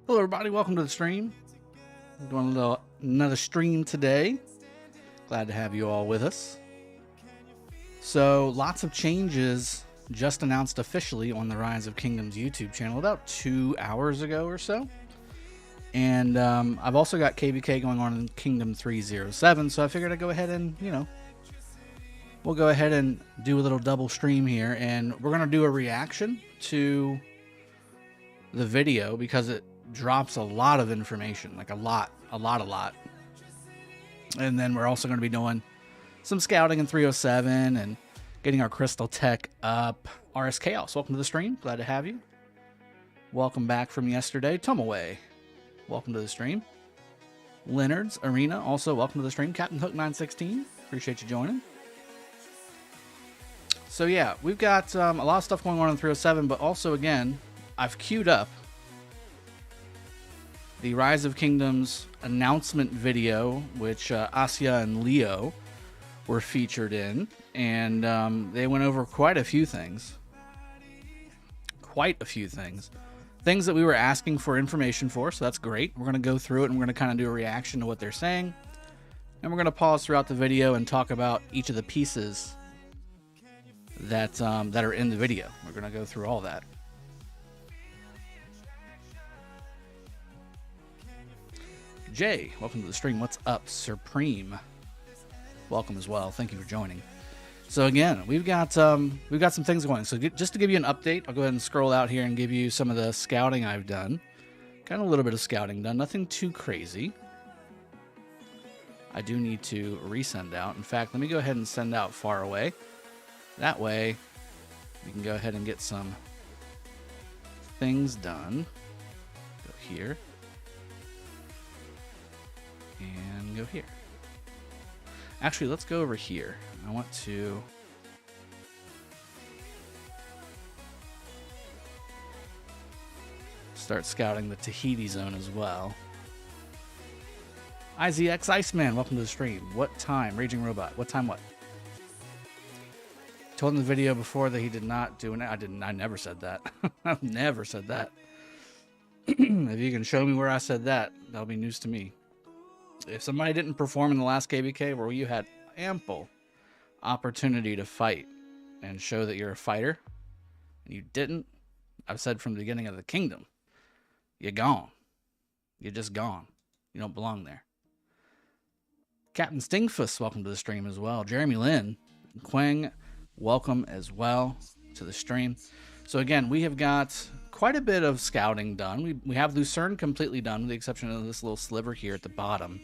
Hello everybody, welcome to the stream. We're doing another stream today. Glad to have you all with us. So lots of changes just announced officially on the Rise of Kingdoms YouTube channel about 2 hours ago or so. And I've also got KBK going on in Kingdom 307, so I figured I'd go ahead and, we'll go ahead and do a little double stream here, and we're going to do a reaction to the video because it drops a lot of information, like a lot. And then we're also going to be doing some scouting in 307 and getting our crystal tech up. RS Chaos, welcome to the stream. Glad to have you. Welcome back from yesterday. Tomaway, welcome to the stream. Leonard's Arena, also welcome to the stream. Captain Hook 916, appreciate you joining. So yeah, we've got a lot of stuff going on in 307, but also again, I've queued up the Rise of Kingdoms announcement video, which Asya and Leo were featured in, and they went over quite a few things. Things that we were asking for information for, so that's great. We're going to go through it, and we're going to kind of do a reaction to what they're saying. And we're going to pause throughout the video and talk about each of the pieces that are in the video. We're going to go through all that. Jay, welcome to the stream. What's up, Supreme? Welcome as well. Thank you for joining. So again, we've got some things going. So just to give you an update, I'll go ahead and scroll out here and give you some of the scouting I've done. Got a little bit of scouting done, nothing too crazy. I do need to resend out. In fact, let me go ahead and send out far away. That way, we can go ahead and get some things done. Go here. And go here. Actually, let's go over here. I want to start scouting the Tahiti zone as well. IZX Iceman, welcome to the stream. What time? Raging Robot. What time what? Told in the video before that he did not do it. I never said that. I've never said that. If you can show me where I said that, that'll be news to me. If somebody didn't perform in the last KBK where you had ample opportunity to fight and show that you're a fighter, and you didn't, I've said from the beginning of the kingdom, you're gone. You're just gone. You don't belong there. Captain Stingfuss, welcome to the stream as well. Jeremy Lin, Quang, welcome as well to the stream. So again, we have got quite a bit of scouting done. We have Lucerne completely done, with the exception of this little sliver here at the bottom.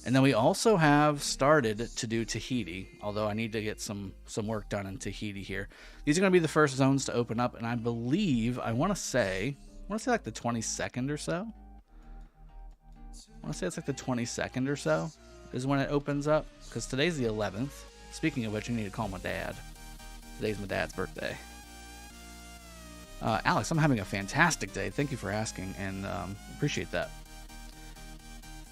And then we also have started to do Tahiti, although I need to get some work done in Tahiti here. These are going to be the first zones to open up, and I believe, I want to say like the 22nd or so. I want to say it's like the 22nd or so is when it opens up, because today's the 11th. Speaking of which, you need to call my dad. Today's my dad's birthday. Alex, I'm having a fantastic day. Thank you for asking, and appreciate that.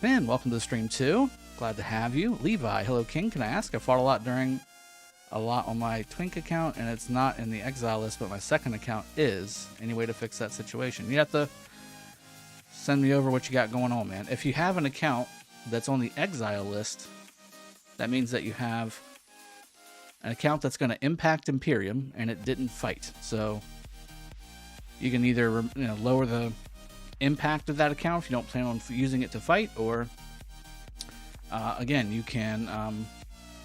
Ben, welcome to the stream too. Glad to have you. Levi, hello King. Can I ask? I fought a lot on my Twink account, and it's not in the exile list, but my second account is. Any way to fix that situation? You have to send me over what you got going on, man. If you have an account that's on the exile list, that means that you have an account that's going to impact Imperium, and it didn't fight. So you can either lower the impact of that account if you don't plan on using it to fight, or again, you can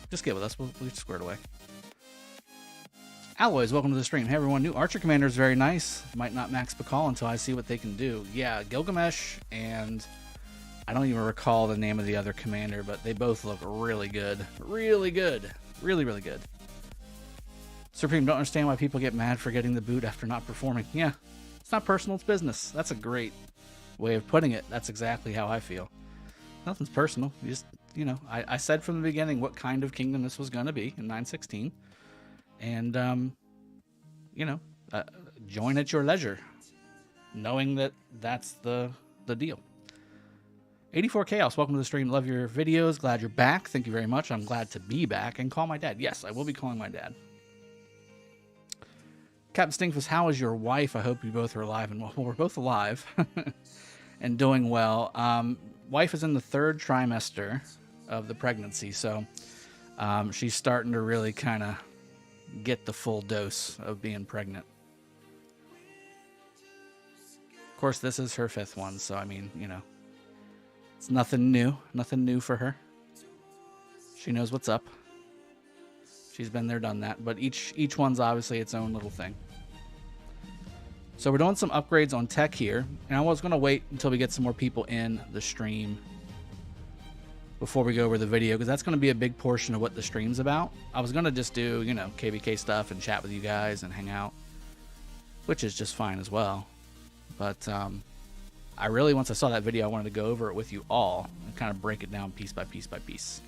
just get with us. We'll get squared away. Alloys, welcome to the stream. Hey everyone, new Archer Commander is very nice. Might not max Bakal until I see what they can do. Yeah, Gilgamesh, and I don't even recall the name of the other commander, but they both look really good. Really good. Really, really good. Supreme, don't understand why people get mad for getting the boot after not performing. Yeah, it's not personal, it's business. That's a great way of putting it. That's exactly how I feel. Nothing's personal. You just, I said from the beginning what kind of kingdom this was going to be in 916. And, join at your leisure, knowing that that's the deal. 84 Chaos, welcome to the stream. Love your videos. Glad you're back. Thank you very much. I'm glad to be back. And call my dad. Yes, I will be calling my dad. Captain Stinkfuss, how is your wife? I hope you both are alive and well. We're both alive. and doing well. Wife is in the 3rd trimester of the pregnancy, so she's starting to really kind of get the full dose of being pregnant. Of course, this is her 5th one, so I mean, you know, it's nothing new for her. She knows what's up. She's been there, done that, but each one's obviously its own little thing. So we're doing some upgrades on tech here, and I was going to wait until we get some more people in the stream before we go over the video, because that's going to be a big portion of what the stream's about. I was going to just do, you know, KVK stuff and chat with you guys and hang out, which is just fine as well. But I really, once I saw that video, I wanted to go over it with you all and kind of break it down piece by piece by piece.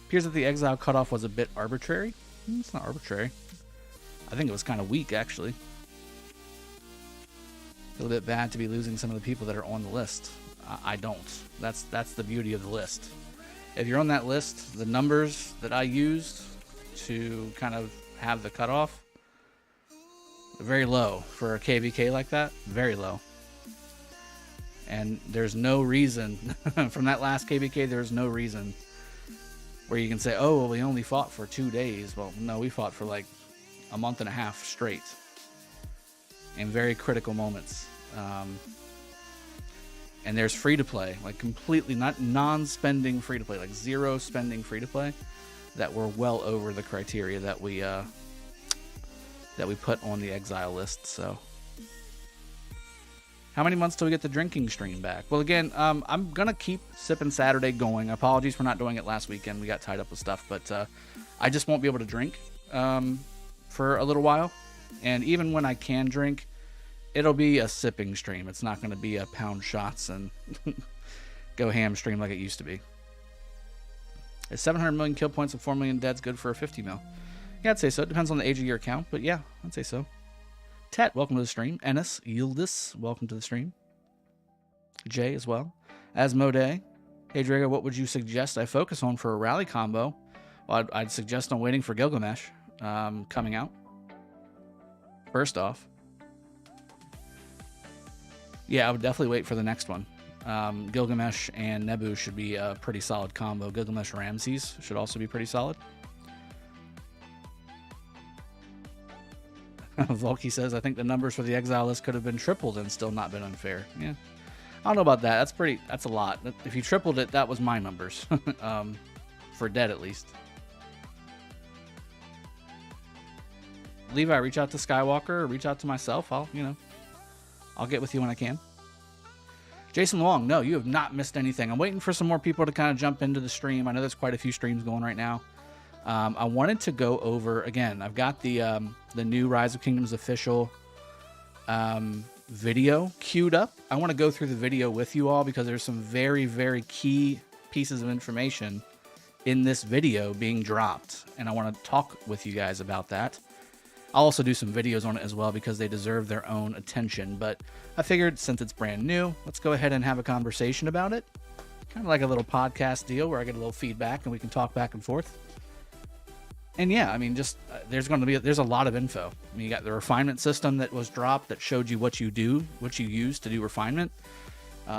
Appears that the exile cutoff was a bit arbitrary. It's not arbitrary. I think it was kind of weak, actually. A little bit bad to be losing some of the people that are on the list. I don't. That's the beauty of the list. If you're on that list, the numbers that I used to kind of have the cutoff, very low for a KVK like that. Very low. And there's no reason from that last KVK. There's no reason where you can say, "Oh, well, we only fought for 2 days." Well, no, we fought for like a month and a half straight. In very critical moments. And there's free to play, like completely not non-spending free to play, like 0 spending free to play, that were well over the criteria that we put on the exile list. So how many months till we get the drinking stream back? Well, again, I'm gonna keep Sippin' Saturday going. Apologies for not doing it last weekend. We got tied up with stuff, but I just won't be able to drink for a little while. And even when I can drink, it'll be a sipping stream. It's not going to be a pound shots and go ham stream like it used to be. Is 700 million kill points and 4 million deads good for a 50 mil? Yeah, I'd say so. It depends on the age of your account, but yeah, I'd say so. Tet, welcome to the stream. Ennis, Yildiz, welcome to the stream. Jay as well. Asmode, hey Drago, what would you suggest I focus on for a rally combo? Well, I'd suggest I'm waiting for Gilgamesh coming out. First off, yeah, I would definitely wait for the next one. Gilgamesh and Nebu should be a pretty solid combo. Gilgamesh Ramses should also be pretty solid. Volky says, I think the numbers for the exile list could have been tripled and still not been unfair. Yeah, I don't know about that. That's a lot. If you tripled it, that was my numbers. For dead, at least. Levi, reach out to Skywalker or reach out to myself. I'll get with you when I can. Jason Long, no, you have not missed anything. I'm waiting for some more people to kind of jump into the stream. I know there's quite a few streams going right now. I wanted to go over, again, I've got the new Rise of Kingdoms official video queued up. I want to go through the video with you all because there's some very, very key pieces of information in this video being dropped. And I want to talk with you guys about that. I'll also do some videos on it as well because they deserve their own attention. But I figured since it's brand new, let's go ahead and have a conversation about it. Kind of like a little podcast deal where I get a little feedback and we can talk back and forth. And yeah, I mean, just there's a lot of info. I mean, you got the refinement system that was dropped that showed you what you use to do refinement.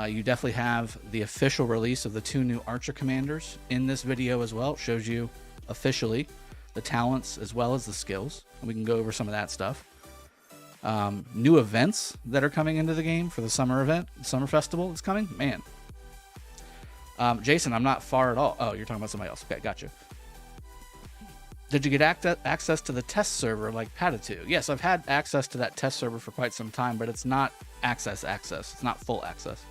You definitely have the official release of the 2 new archer commanders in this video as well. It shows you officially the talents as well as the skills. And we can go over some of that stuff. New events that are coming into the game for the summer event, summer festival that's coming. Man. Jason, I'm not far at all. Oh, you're talking about somebody else. Okay, gotcha. Did you get access to the test server like Patatu? Yes, I've had access to that test server for quite some time, but it's not access. It's not full access.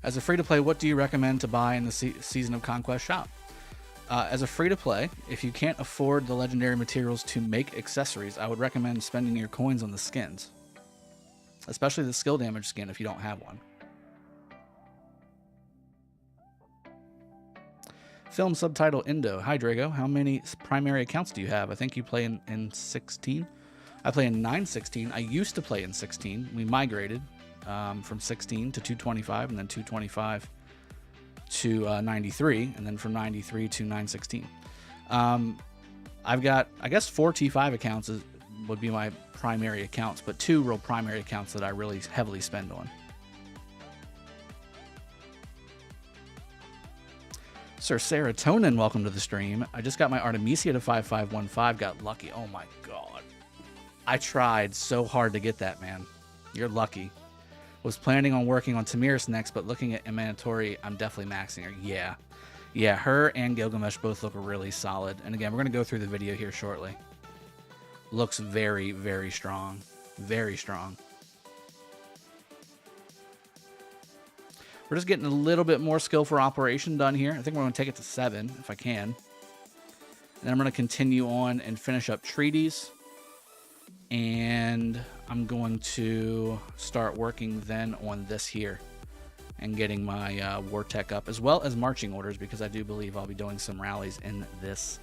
As a free-to-play, what do you recommend to buy in the Season of Conquest shop? As a free-to-play, if you can't afford the legendary materials to make accessories, I would recommend spending your coins on the skins. Especially the skill damage skin if you don't have one. Film subtitle Indo. Hi, Drago. How many primary accounts do you have? I think you play in 16. I play in 916. I used to play in 16. We migrated from 16 to 225 and then 225 to 93 and then from 93 to 916. I've got, I guess, 4 T5 accounts would be my primary accounts, but 2 real primary accounts that I really heavily spend on. Sir Serotonin, welcome to the stream. I just got my Artemisia to 5515, got lucky. Oh my god. I tried so hard to get that, man. You're lucky. Was planning on working on Tamiris next, but looking at EMULATOR, I'm definitely maxing her. Yeah. Yeah, her and Gilgamesh both look really solid. And again, we're going to go through the video here shortly. Looks very, very strong. Very strong. We're just getting a little bit more skill for operation done here. I think we're going to take it to 7 if I can. And then I'm going to continue on and finish up treaties. And I'm going to start working then on this here and getting my war tech up, as well as marching orders, because I do believe I'll be doing some rallies in this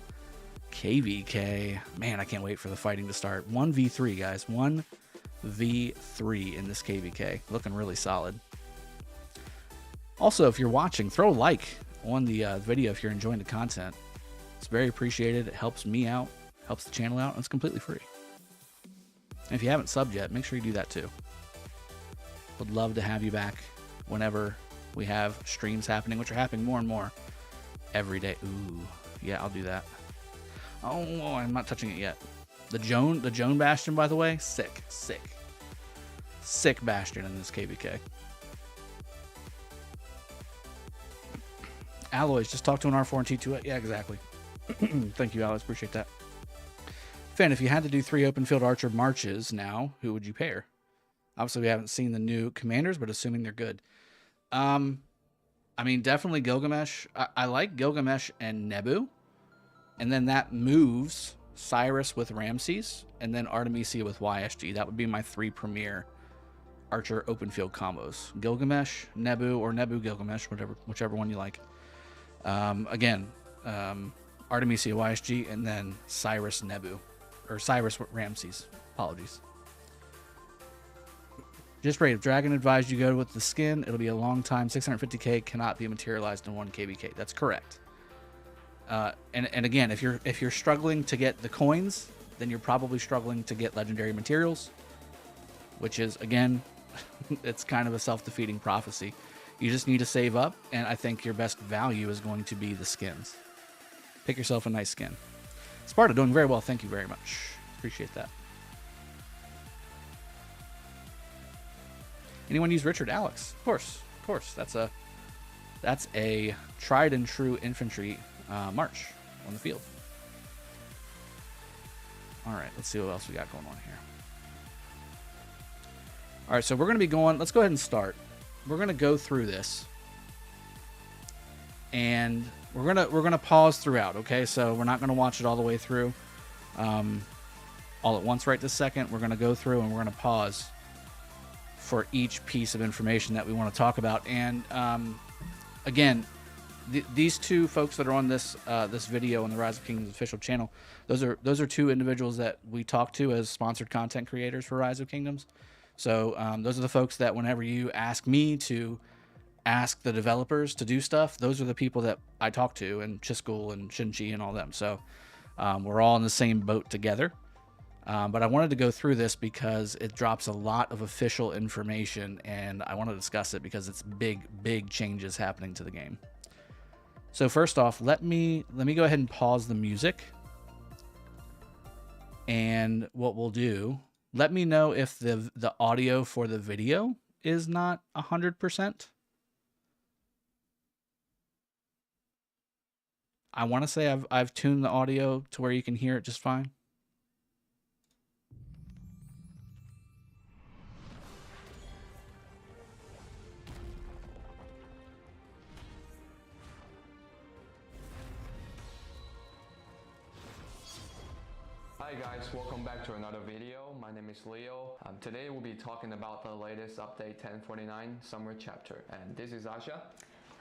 KVK. Man, I can't wait for the fighting to start. 1v3, guys. 1v3 in this KVK. Looking really solid. Also, if you're watching, throw a like on the video if you're enjoying the content. It's very appreciated. It helps me out, helps the channel out, and it's completely free. And if you haven't subbed yet, make sure you do that too. Would love to have you back whenever we have streams happening, which are happening more and more every day. Ooh, yeah, I'll do that. Oh, I'm not touching it yet. The Joan Bastion, by the way, sick Bastion in this KVK. Alloys, just talk to an R4 and T2. Yeah, exactly. Thank you, Alloys. Appreciate that. Finn, if you had to do 3 open field archer marches now, who would you pair? Obviously, we haven't seen the new commanders, but assuming they're good. I mean, definitely Gilgamesh. I like Gilgamesh and Nebu. And then that moves Cyrus with Ramses, and then Artemisia with YSG. That would be my 3 premier archer open field combos. Gilgamesh, Nebu, or Nebu Gilgamesh, whichever one you like. Again, Artemisia YSG, and then Cyrus Nebu. Or Cyrus Ramses. Apologies. Just right, if Dragon advised you go with the skin, it'll be a long time. 650k cannot be materialized in 1 KVK. That's correct. And again, if you're struggling to get the coins, then you're probably struggling to get legendary materials, which is, again, it's kind of a self-defeating prophecy. You just need to save up, and I think your best value is going to be the skins. Pick yourself a nice skin. Sparta, doing very well. Thank you very much. Appreciate that. Anyone use Richard? Alex? Of course. Of course. That's a tried and true infantry march on the field. All right, let's see what else we got going on here. All right, so we're going to be going, let's go ahead and start. We're going to go through this, and we're going to pause throughout, okay? So we're not going to watch it all the way through all at once right this second. We're going to go through and we're going to pause for each piece of information that we want to talk about. And again, these 2 folks that are on this this video on the Rise of Kingdoms official channel, those are 2 individuals that we talk to as sponsored content creators for Rise of Kingdoms. So those are the folks that whenever you ask me to ask the developers to do stuff, those are the people that I talk to, and Chiskel and Shinchi and all them. So we're all in the same boat together. But I wanted to go through this because it drops a lot of official information, and I want to discuss it because it's big changes happening to the game. So first off, let me go ahead and pause the music. And what we'll do, let me know if the audio for the video is not 100%. I want to say I've tuned the audio to where you can hear it just fine. Hi guys, welcome back to another video. My name is Leo. Today we'll be talking about the latest update 1049 summer chapter, and this is Asha.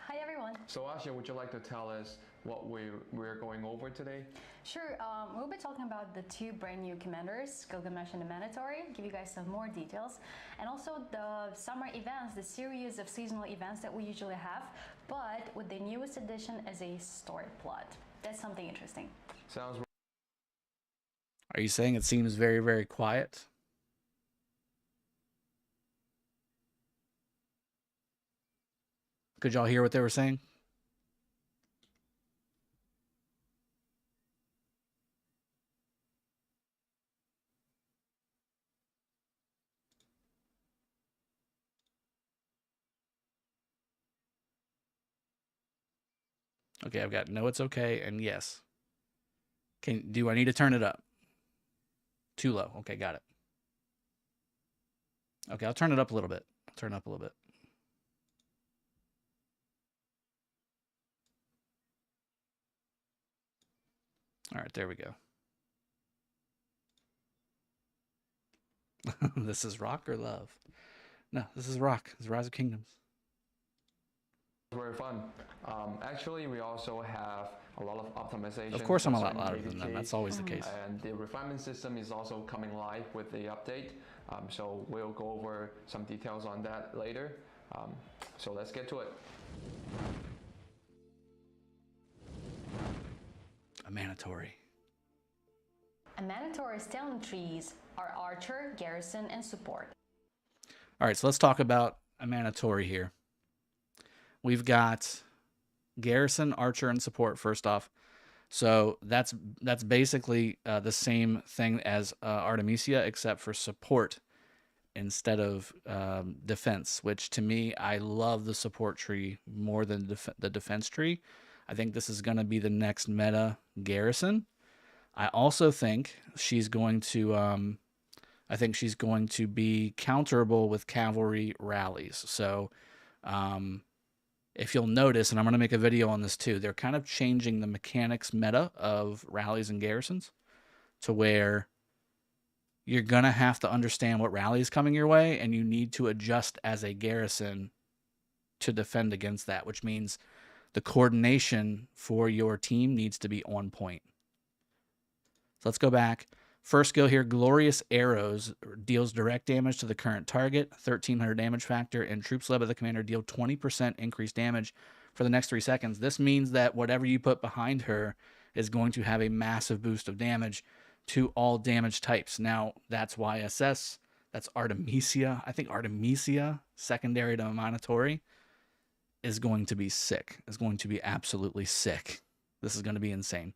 Hi everyone. So Asha, would you like to tell us what we're going over today? Sure, we'll be talking about the 2 brand new commanders, Gilgamesh and EMULATOR, give you guys some more details, and also the summer events, the series of seasonal events that we usually have, but with the newest addition as a story plot. That's something interesting. Sounds Are you saying it seems very, very quiet? Could y'all hear what they were saying? Okay, I've got no, it's okay, and yes. Do I need to turn it up? Too low. Okay, got it. Okay, I'll turn it up a little bit. I'll turn it up a little bit. All right, there we go. This is rock or love? No, this is rock. This is Rise of Kingdoms. Very fun. Actually, we also have a lot of optimization. Of course, I'm a lot louder than them. That's always the case. And the refinement system is also coming live with the update. So we'll go over some details on that later. So let's get to it. Emanatory. Emanatory's talent trees are Archer, Garrison, and Support. All right, so let's talk about Emanatory here. We've got Garrison, Archer, and Support first off. So that's basically the same thing as Artemisia, except for support instead of defense, which to me, I love the support tree more than the defense tree. I think this is going to be the next meta Garrison. I also think she's going to be counterable with cavalry rallies. So if you'll notice, and I'm going to make a video on this too, they're kind of changing the mechanics meta of rallies and garrisons to where you're going to have to understand what rally is coming your way, and you need to adjust as a garrison to defend against that, which means the coordination for your team needs to be on point. So let's go back. First skill here, Glorious Arrows deals direct damage to the current target, 1300 damage factor, and troops led by the commander deal 20% increased damage for the next 3 seconds. This means that whatever you put behind her is going to have a massive boost of damage to all damage types. Now, that's YSS, that's Artemisia. I think Artemisia, secondary to Emanatory, is going to be sick. Is going to be absolutely sick. This is going to be insane.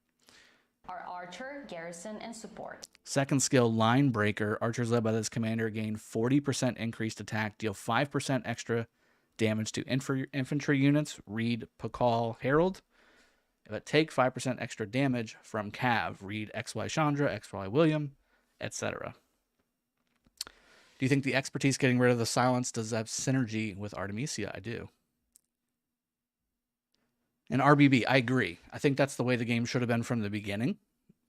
Are Archer, Garrison, and Support. Second skill, Line Breaker. Archers led by this commander gain 40% increased attack, deal 5% extra damage to infantry units, read Pakal Herald, but take 5% extra damage from Cav, read XY Chandra, XY William, etc. Do you think the expertise getting rid of the silence does have synergy with Artemisia? I do. And RBB, I agree. I think that's the way the game should have been from the beginning.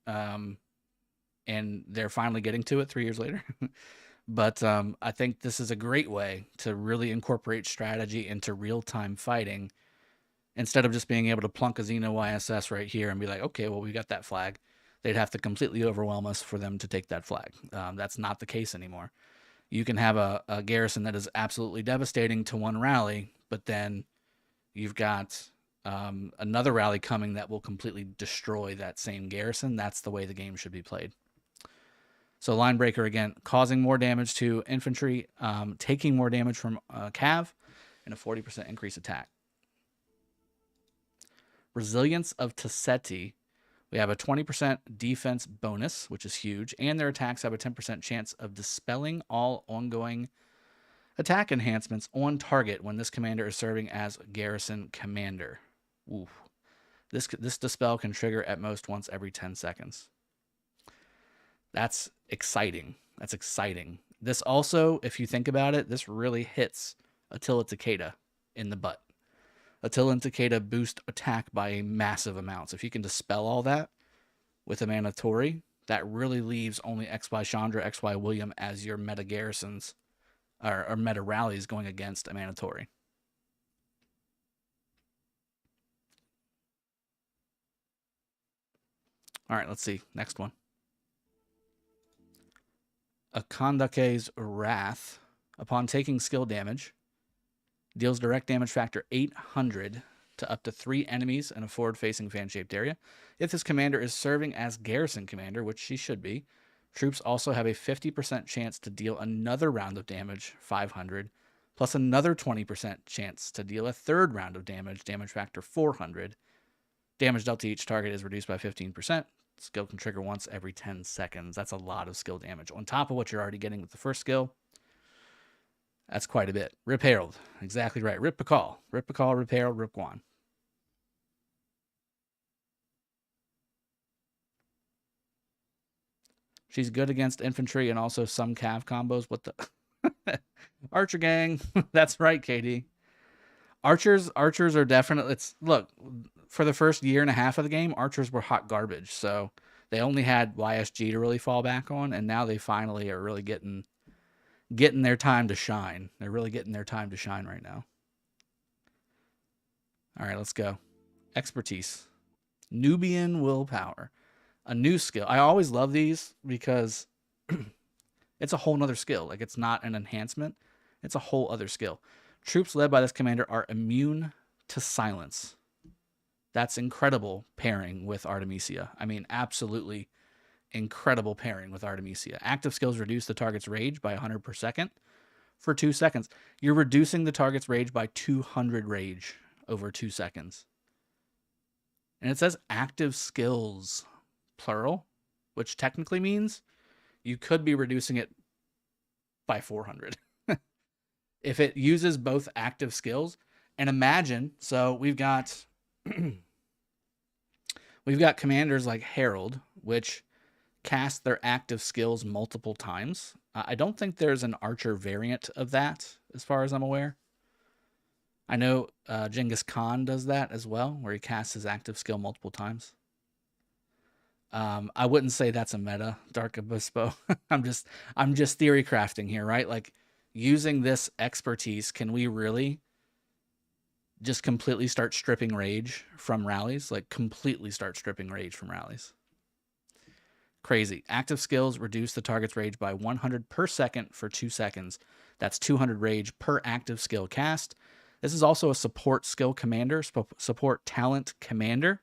And they're finally getting to it 3 years later. But I think this is a great way to really incorporate strategy into real-time fighting instead of just being able to plunk a Xeno YSS right here and be like, okay, well, we got that flag. They'd have to completely overwhelm us for them to take that flag. That's not the case anymore. You can have a garrison that is absolutely devastating to one rally, but then you've got another rally coming that will completely destroy that same garrison. That's the way the game should be played. So Line Breaker, again, causing more damage to infantry, taking more damage from Cav, and a 40% increase attack. Resilience of Tasseti. We have a 20% defense bonus, which is huge, and their attacks have a 10% chance of dispelling all ongoing attack enhancements on target when this commander is serving as garrison commander. Oof. This dispel can trigger at most once every 10 seconds. That's exciting. That's exciting. This also, if you think about it, this really hits Attila Takeda in the butt. Attila and Takeda boost attack by a massive amount. So if you can dispel all that with Emanatory, that really leaves only XY Chandra, XY William as your meta garrisons or meta rallies going against Emanatory. All right, let's see. Next one. Akandake's Wrath. Upon taking skill damage, deals direct damage factor 800 to up to 3 enemies in a forward-facing fan-shaped area. If this commander is serving as garrison commander, which she should be, troops also have a 50% chance to deal another round of damage, 500, plus another 20% chance to deal a third round of damage, damage factor 400. Damage dealt to each target is reduced by 15%. Skill can trigger once every 10 seconds. That's a lot of skill damage. On top of what you're already getting with the first skill, that's quite a bit. Rip Harold. Exactly right. Rip Pakal. Rip Pakal, Rip Harold, Rip Guan. She's good against infantry and also some cav combos. What the? Archer gang. That's right, KD. Archers are definitely... Look, for the first year and a half of the game, archers were hot garbage. So they only had YSG to really fall back on, and now they finally are really getting their time to shine. They're really getting their time to shine right now. All right, let's go. Expertise. Nubian willpower. A new skill. I always love these because it's a whole nother skill. Like, it's not an enhancement. It's a whole other skill. Troops led by this commander are immune to silence. That's incredible pairing with Artemisia. I mean, absolutely incredible pairing with Artemisia. Active skills reduce the target's rage by 100 per second for 2 seconds. You're reducing the target's rage by 200 rage over 2 seconds. And it says active skills, plural, which technically means you could be reducing it by 400. If it uses both active skills. And imagine, so we've got commanders like Herald, which cast their active skills multiple times. I don't think there's an archer variant of that, as far as I'm aware. I know Genghis Khan does that as well, where he casts his active skill multiple times. I wouldn't say that's a meta, Dark Obispo. I'm just theory crafting here, right? Like, using this expertise, can we really just completely start stripping rage from rallies? Like, completely start stripping rage from rallies. Crazy. Active skills reduce the target's rage by 100 per second for 2 seconds. That's 200 rage per active skill cast. This is also a support skill commander, support talent commander.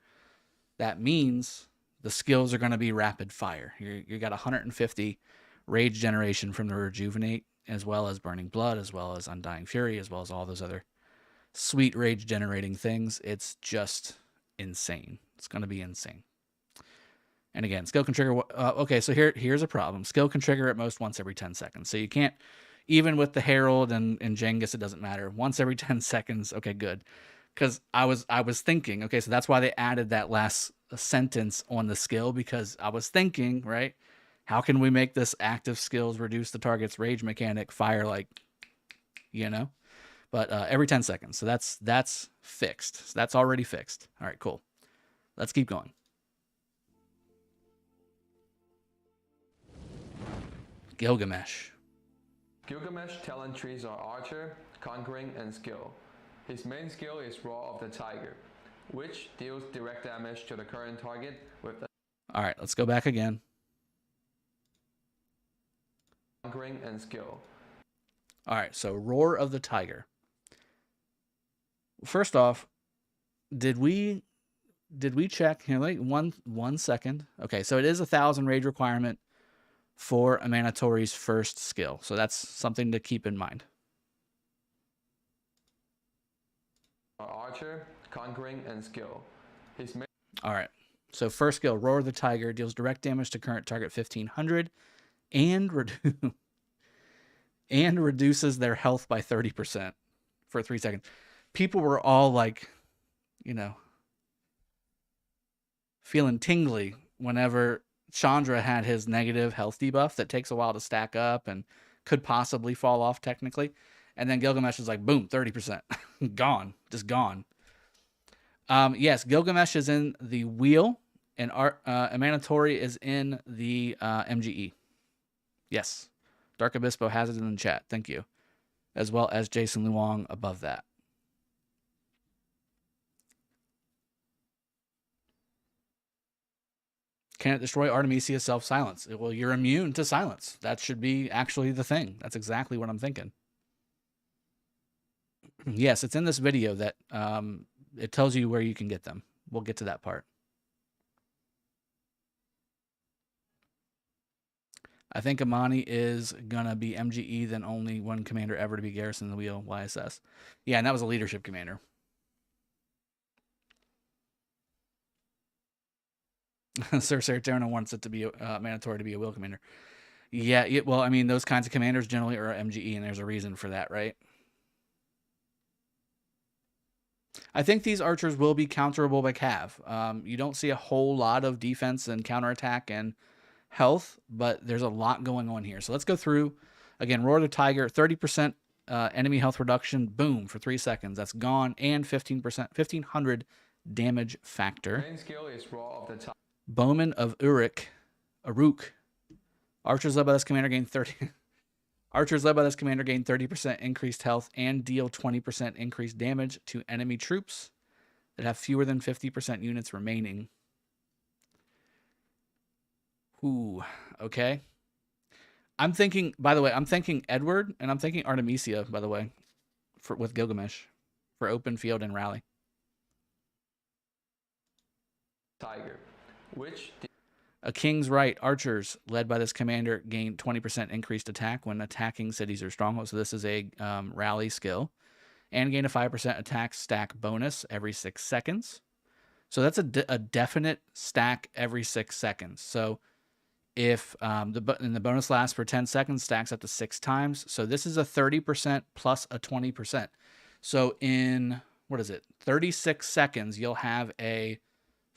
That means the skills are going to be rapid fire. You got 150 rage generation from the Rejuvenate, as well as Burning Blood, as well as Undying Fury, as well as all those other sweet rage generating things. It's just insane. It's going to be insane. And again, skill can trigger... okay, so here's a problem. Skill can trigger at most once every 10 seconds. So you can't... Even with the Herald and Genghis, it doesn't matter. Once every 10 seconds, okay, good. Because I was thinking, okay, so that's why they added that last sentence on the skill, because I was thinking, right, how can we make this active skills reduce the target's rage mechanic fire, like, you know? But every 10 seconds. So that's fixed. So that's already fixed. All right, cool. Let's keep going. Gilgamesh. Gilgamesh talent trees are Archer, Conquering, and Skill. His main skill is Roar of the Tiger, which deals direct damage to the current target with the... Alright, let's go back again. Conquering and Skill. Alright, so Roar of the Tiger. First off, did we check here? Like one second. Okay, so it is 1,000 rage requirement for Emanatori's first skill. So that's something to keep in mind. Archer, Conquering, and Skill. All right. So first skill, Roar of the Tiger, deals direct damage to current target 1,500 and reduces their health by 30% for 3 seconds. People were all like, you know, feeling tingly whenever Chandra had his negative health debuff that takes a while to stack up and could possibly fall off technically. And then Gilgamesh is like, boom, 30%. Gone. Just gone. Yes, Gilgamesh is in the wheel, and Emanatori is in the MGE. Yes. Dark Obispo has it in the chat. Thank you. As well as Jason Luong above that. Can it destroy Artemisia's self-silence? Well, you're immune to silence. That should be actually the thing. That's exactly what I'm thinking. Yes, it's in this video that it tells you where you can get them. We'll get to that part. I think Amani is going to be MGE, then only one commander ever to be garrison the wheel, YSS. Yeah, and that was a leadership commander. Sir Serotonin wants it to be mandatory to be a wheel commander. Yeah, well, I mean, those kinds of commanders generally are MGE, and there's a reason for that, right? I think these archers will be counterable by Cav. You don't see a whole lot of defense and counterattack and health, but there's a lot going on here. So let's go through. Again, Roar the Tiger, 30% enemy health reduction, boom, for 3 seconds. That's gone, and 15%, 1500 damage factor. Main skill is Roar of the Tiger. Bowman of Uruk. Archers led by this commander gain 30. Archers led by this commander gain 30% increased health and deal 20% increased damage to enemy troops that have fewer than 50% units remaining. Ooh, okay. I'm thinking, by the way, I'm thinking Edward, and I'm thinking Artemisia, by the way, with Gilgamesh for open field and rally. Tiger, which a King's Right archers led by this commander gain 20% increased attack when attacking cities or strongholds. So this is a rally skill, and gain a 5% attack stack bonus every 6 seconds. So that's a definite stack every 6 seconds. So if the bonus lasts for 10 seconds, stacks up to 6 times. So this is a 30% plus a 20%. So in, 36 seconds, you'll have a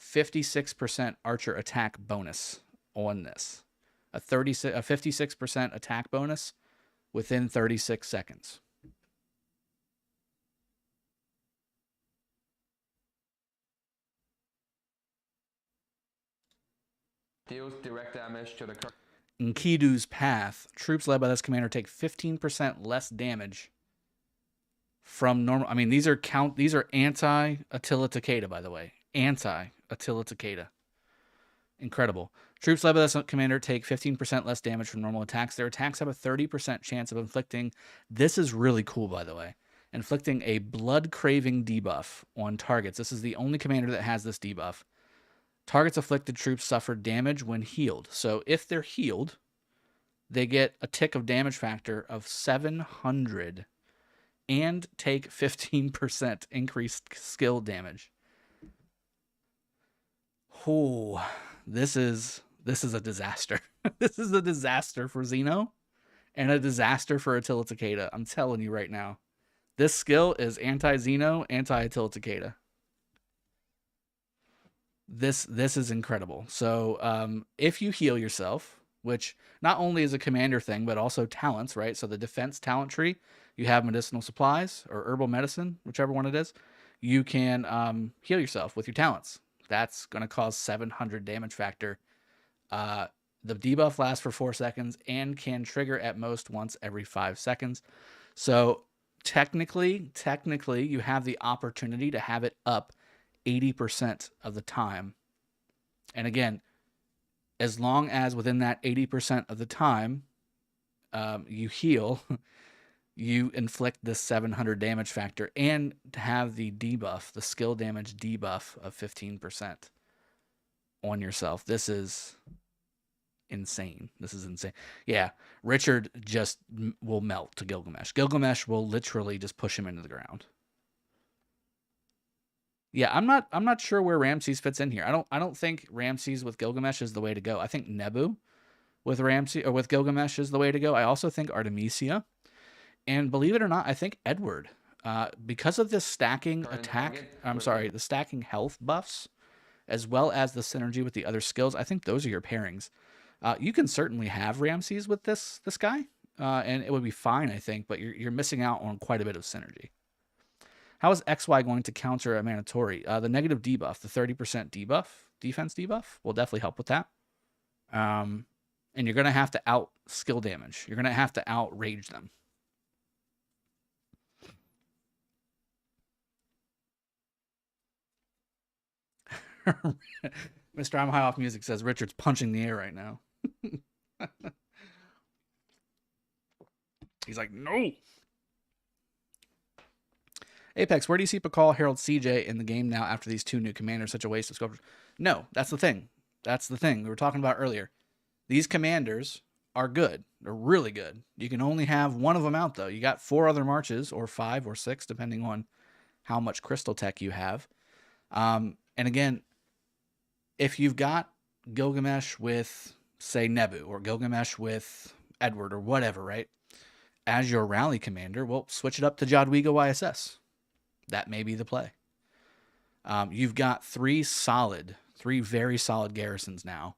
56% archer attack bonus on this. A 56% attack bonus within 36 seconds. deals direct damage to the current. Enkidu's Path. Troops led by this commander take 15% less damage from normal. I mean, these are anti-Attila Takeda, by the way. Anti-Attila Takeda. Incredible. Troops led by this commander take 15% less damage from normal attacks. Their attacks have a 30% chance of inflicting. This is really cool, by the way. Inflicting a blood-craving debuff on targets. This is the only commander that has this debuff. Targets afflicted troops suffer damage when healed. So if they're healed, they get a tick of damage factor of 700 and take 15% increased skill damage. Oh, this is a disaster. This is a disaster for Xeno and a disaster for Attila Takeda. I'm telling you right now. This skill is anti-Xeno, anti-Attila Takeda. This is incredible. So if you heal yourself, which not only is a commander thing, but also talents, right? So the defense talent tree, you have medicinal supplies or herbal medicine, whichever one it is. You can heal yourself with your talents. That's going to cause 700 damage factor. The debuff lasts for 4 seconds and can trigger at most once every 5 seconds. So technically, you have the opportunity to have it up 80% of the time. And again, as long as within that 80% of the time you heal, you inflict this 700 damage factor and to have the debuff, the skill damage debuff of 15% on yourself. This is insane. This is insane. Yeah, Richard just will melt to Gilgamesh. Gilgamesh will literally just push him into the ground. Yeah, I'm not sure where Ramses fits in here. I don't think Ramses with Gilgamesh is the way to go. I think Nebu with Ramses or with Gilgamesh is the way to go. I also think Artemisia, and believe it or not, I think Edward, because of this stacking the stacking health buffs, as well as the synergy with the other skills. I think those are your pairings. You can certainly have Ramses with this guy, and it would be fine, I think. But you're missing out on quite a bit of synergy. How is XY going to counter a mandatory? The negative debuff, the 30% debuff, defense debuff, will definitely help with that. And you're going to have to out skill damage. You're going to have to outrage them. Mr. I'm High Off Music says Richard's punching the air right now. He's like, no. Apex, where do you see Pakal, Herald, CJ in the game now after these 2 new commanders? Such a waste of sculptures. No, that's the thing. That's the thing we were talking about earlier. These commanders are good. They're really good. You can only have one of them out, though. You got 4 other marches, or 5 or 6, depending on how much crystal tech you have. And again, if you've got Gilgamesh with, say, Nebu, or Gilgamesh with Edward, or whatever, right? As your rally commander, well, switch it up to Jadwiga YSS. That may be the play. You've got 3 very solid garrisons now,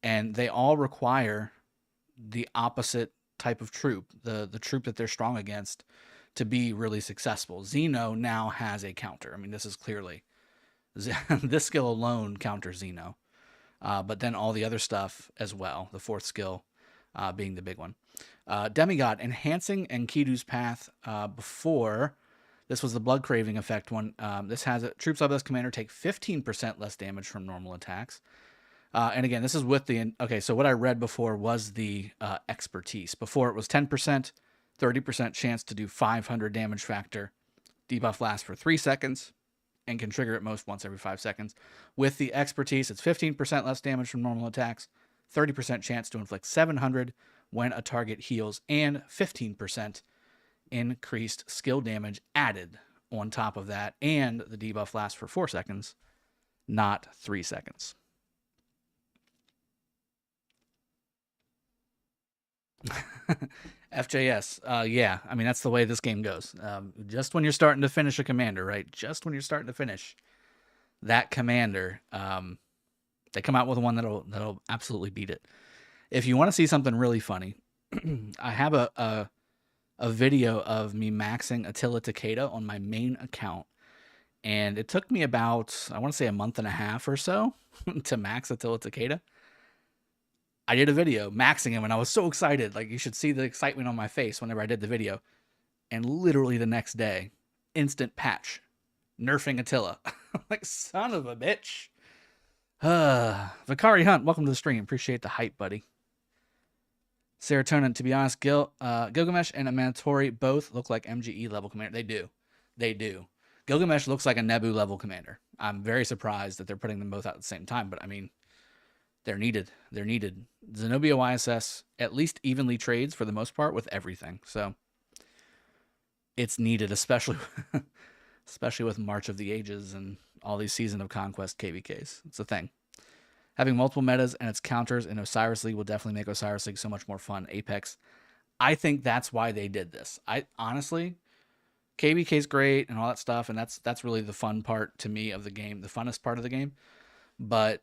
and they all require the opposite type of troop, the troop that they're strong against, to be really successful. Xeno now has a counter. I mean, this is clearly, this skill alone counters Xeno, but then all the other stuff as well, the 4th skill being the big one. Demigod, enhancing Enkidu's path before. This was the blood craving effect one. This has it. Troops of this commander take 15% less damage from normal attacks. And again, this is with the... Okay, so what I read before was the expertise. Before it was 10%, 30% chance to do 500 damage factor. Debuff lasts for 3 seconds and can trigger at most once every 5 seconds. With the expertise, it's 15% less damage from normal attacks, 30% chance to inflict 700 when a target heals, and 15% increased skill damage added on top of that. And the debuff lasts for 4 seconds, not 3 seconds. FJS, yeah, I mean, that's the way this game goes. Just when you're starting to finish a commander, right? Just when you're starting to finish that commander, they come out with one that'll absolutely beat it. If you want to see something really funny, I have a video of me maxing Attila Takeda on my main account, and it took me about, I want to say, a month and a half or so to max Attila Takeda. I did a video maxing him, and I was so excited. Like, you should see the excitement on my face whenever I did the video. And literally the next day, instant patch, nerfing Attila. Like, son of a bitch. Vakari Hunt, welcome to the stream. Appreciate the hype, buddy. Serotonin, to be honest, Gilgamesh and Amanatori both look like MGE level commander. They do. They do. Gilgamesh looks like a Nebu level commander. I'm very surprised that they're putting them both out at the same time, but I mean, they're needed. They're needed. Zenobia YSS at least evenly trades for the most part with everything. So it's needed, especially with March of the Ages and all these Season of Conquest KVKs. It's a thing. Having multiple metas and its counters in Osiris League will definitely make Osiris League so much more fun. Apex, I think that's why they did this. I honestly, KVK's great and all that stuff, and that's really the fun part to me of the game, the funnest part of the game. But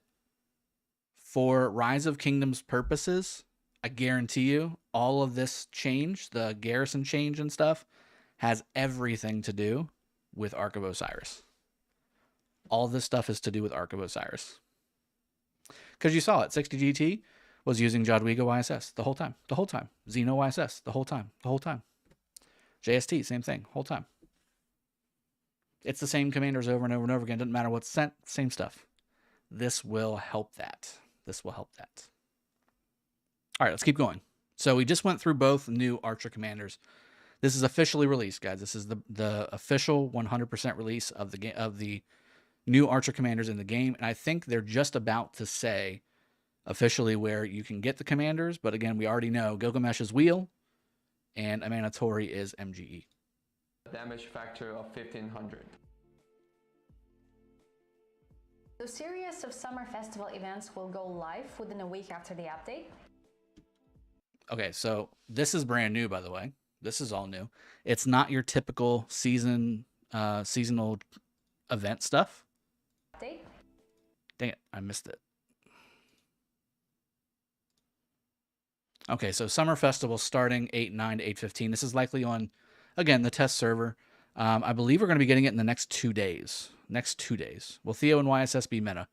for Rise of Kingdoms purposes, I guarantee you all of this change, the garrison change and stuff, has everything to do with Ark of Osiris. All this stuff is to do with Ark of Osiris. Because you saw it, 60 GT was using Jadwiga YSS the whole time. The whole time. Xeno YSS the whole time. The whole time. JST, same thing, whole time. It's the same commanders over and over and over again. Doesn't matter what's sent, same stuff. This will help that. This will help that. All right, let's keep going. So we just went through both new Archer commanders. This is officially released, guys. This is the official 100% release of the new Archer commanders in the game, and I think they're just about to say officially where you can get the commanders. But again, we already know Gilgamesh is Wheel, and Amanatori is MGE. Damage factor of 1500. The series of summer festival events will go live within a week after the update. Okay, so this is brand new, by the way. This is all new. It's not your typical seasonal event stuff. Update. Dang it, I missed it. Okay, so summer festival starting 8/9 to 8/15. This is likely on, again, the test server. I believe we're going to be getting it in the next 2 days. Next 2 days. Will Theo and YSS be meta?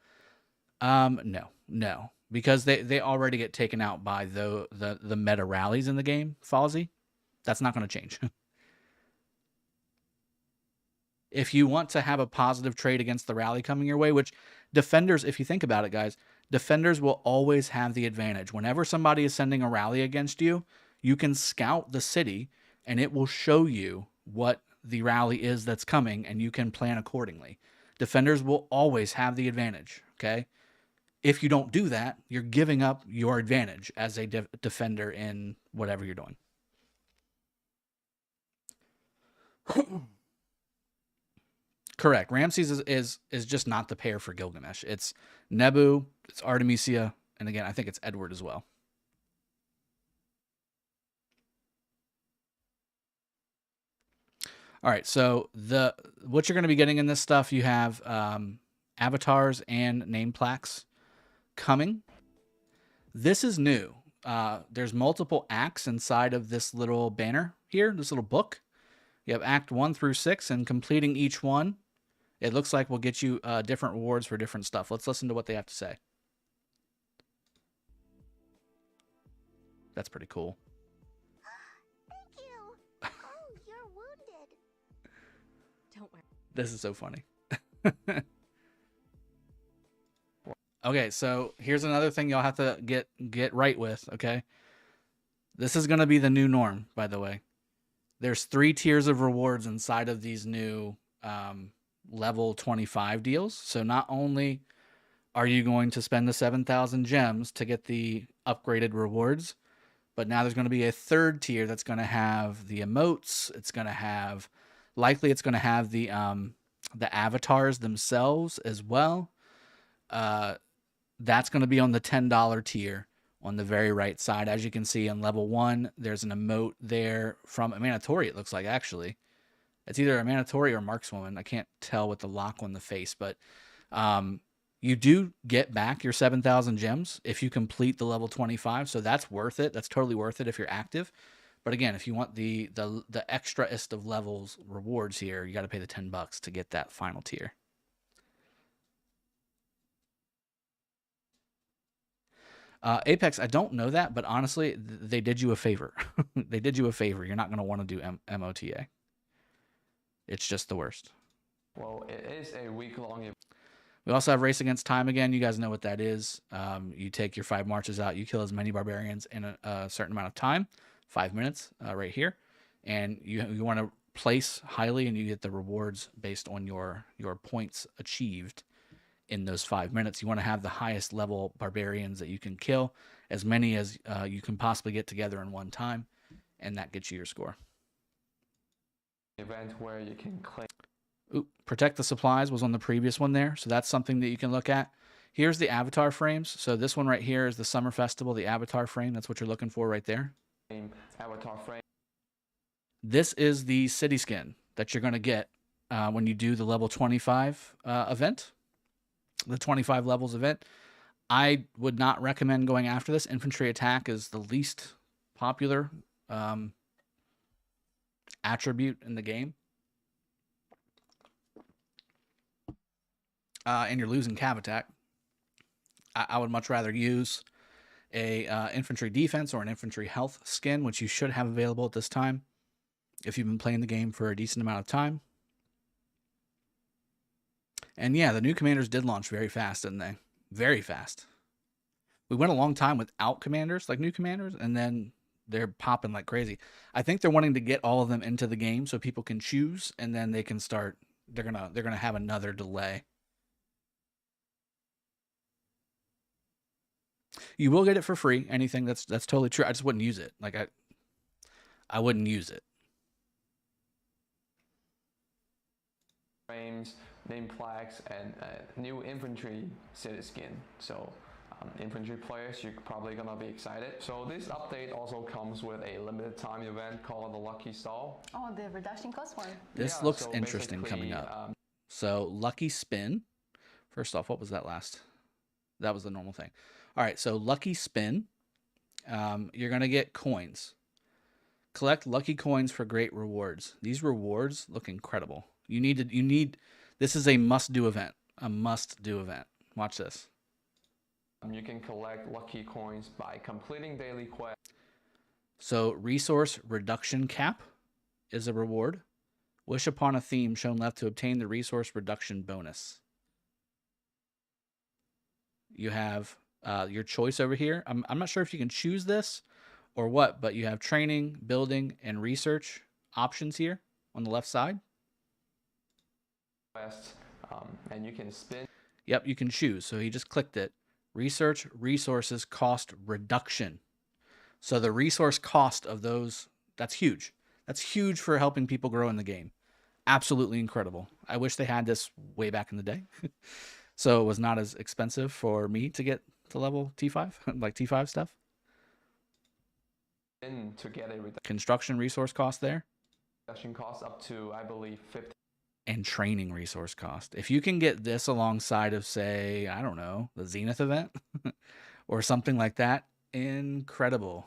No. Because they already get taken out by the meta rallies in the game, Falsey. That's not going to change. If you want to have a positive trade against the rally coming your way, which defenders, if you think about it, guys, defenders will always have the advantage. Whenever somebody is sending a rally against you, you can scout the city and it will show you what the rally is that's coming, and you can plan accordingly. Defenders will always have the advantage, okay? If you don't do that, you're giving up your advantage as a defender in whatever you're doing. Correct. Ramses is just not the pair for Gilgamesh. It's Nebu, it's Artemisia, and again, I think it's Edward as well. All right, so what you're going to be getting in this stuff, you have avatars and name plaques coming. This is new. There's multiple acts inside of this little banner here, this little book. You have Act 1 through 6, and completing each one, it looks like will get you different rewards for different stuff. Let's listen to what they have to say. That's pretty cool. Thank you. Oh, you're wounded. Don't worry. This is so funny. Okay, so here's another thing y'all have to get right with, okay? This is going to be the new norm, by the way. There's 3 tiers of rewards inside of these new level 25 deals. So not only are you going to spend the 7,000 gems to get the upgraded rewards, but now there's going to be a 3rd tier that's going to have the emotes. It's going to have, likely it's going to have the avatars themselves as well. That's going to be on the $10 tier on the very right side. As you can see on level 1, there's an emote there from Emanatori, it looks like, actually. It's either Emanatori or Markswoman. I can't tell with the lock on the face, but you do get back your 7,000 gems if you complete the level 25, so that's worth it. That's totally worth it if you're active. But again, if you want the extraest of levels rewards here, you got to pay the $10 to get that final tier. Apex, I don't know that, but honestly, they did you a favor. They did you a favor. You're not going to want to do MOTA. It's just the worst. Well, it is a week-long event. We also have Race Against Time again. You guys know what that is. You take your 5 marches out. You kill as many barbarians in a certain amount of time, 5 minutes right here. And you want to place highly, and you get the rewards based on your points achieved in those 5 minutes. You want to have the highest level barbarians that you can kill, as many as you can possibly get together in one time, and that gets you your score. Event where you can claim. Ooh, protect the supplies was on the previous one there, so that's something that you can look at. Here's the avatar frames. So this one right here is the Summer Festival, the avatar frame. That's what you're looking for right there. Avatar frame. This is the city skin that you're going to get when you do the level 25 event, the 25 levels event. I would not recommend going after this. Infantry attack is the least popular attribute in the game. And you're losing cav attack. I would much rather use a infantry defense or an infantry health skin, which you should have available at this time if you've been playing the game for a decent amount of time. And yeah, the new commanders did launch very fast, didn't they? Very fast. We went a long time without commanders, like new commanders, and then they're popping like crazy. I think they're wanting to get all of them into the game so people can choose, and then they can start. They're gonna have another delay. You will get it for free. Anything that's totally true. I just wouldn't use it. Like I wouldn't use it. Frames, name plaques, and new infantry city skin. So infantry players, you're probably gonna be excited. So this update also comes with a limited time event called the Lucky Stall. Oh, the reduction cost one. This looks interesting coming up. So Lucky Spin. First off, what was that last? That was the normal thing. All right, so Lucky Spin. You're gonna get coins. Collect lucky coins for great rewards. These rewards look incredible. You need. This is a must-do event. A must-do event. Watch this. You can collect lucky coins by completing daily quests. So resource reduction cap is a reward. Wish upon a theme shown left to obtain the resource reduction bonus. You have your choice over here. I'm not sure if you can choose this or what, but you have training, building, and research options here. on the left side. And you can spin. Yep, you can choose. So he just clicked it. Research, resources, cost reduction. So the resource cost of those, that's huge. That's huge for helping people grow in the game. Absolutely incredible. I wish they had this way back in the day. So it was not as expensive for me to get to level T5, like T5 stuff. In to get a Construction resource cost there. reduction cost up to, I believe, 50. And training resource cost. If you can get this alongside of, say, I don't know, the Zenith event or something like that, incredible.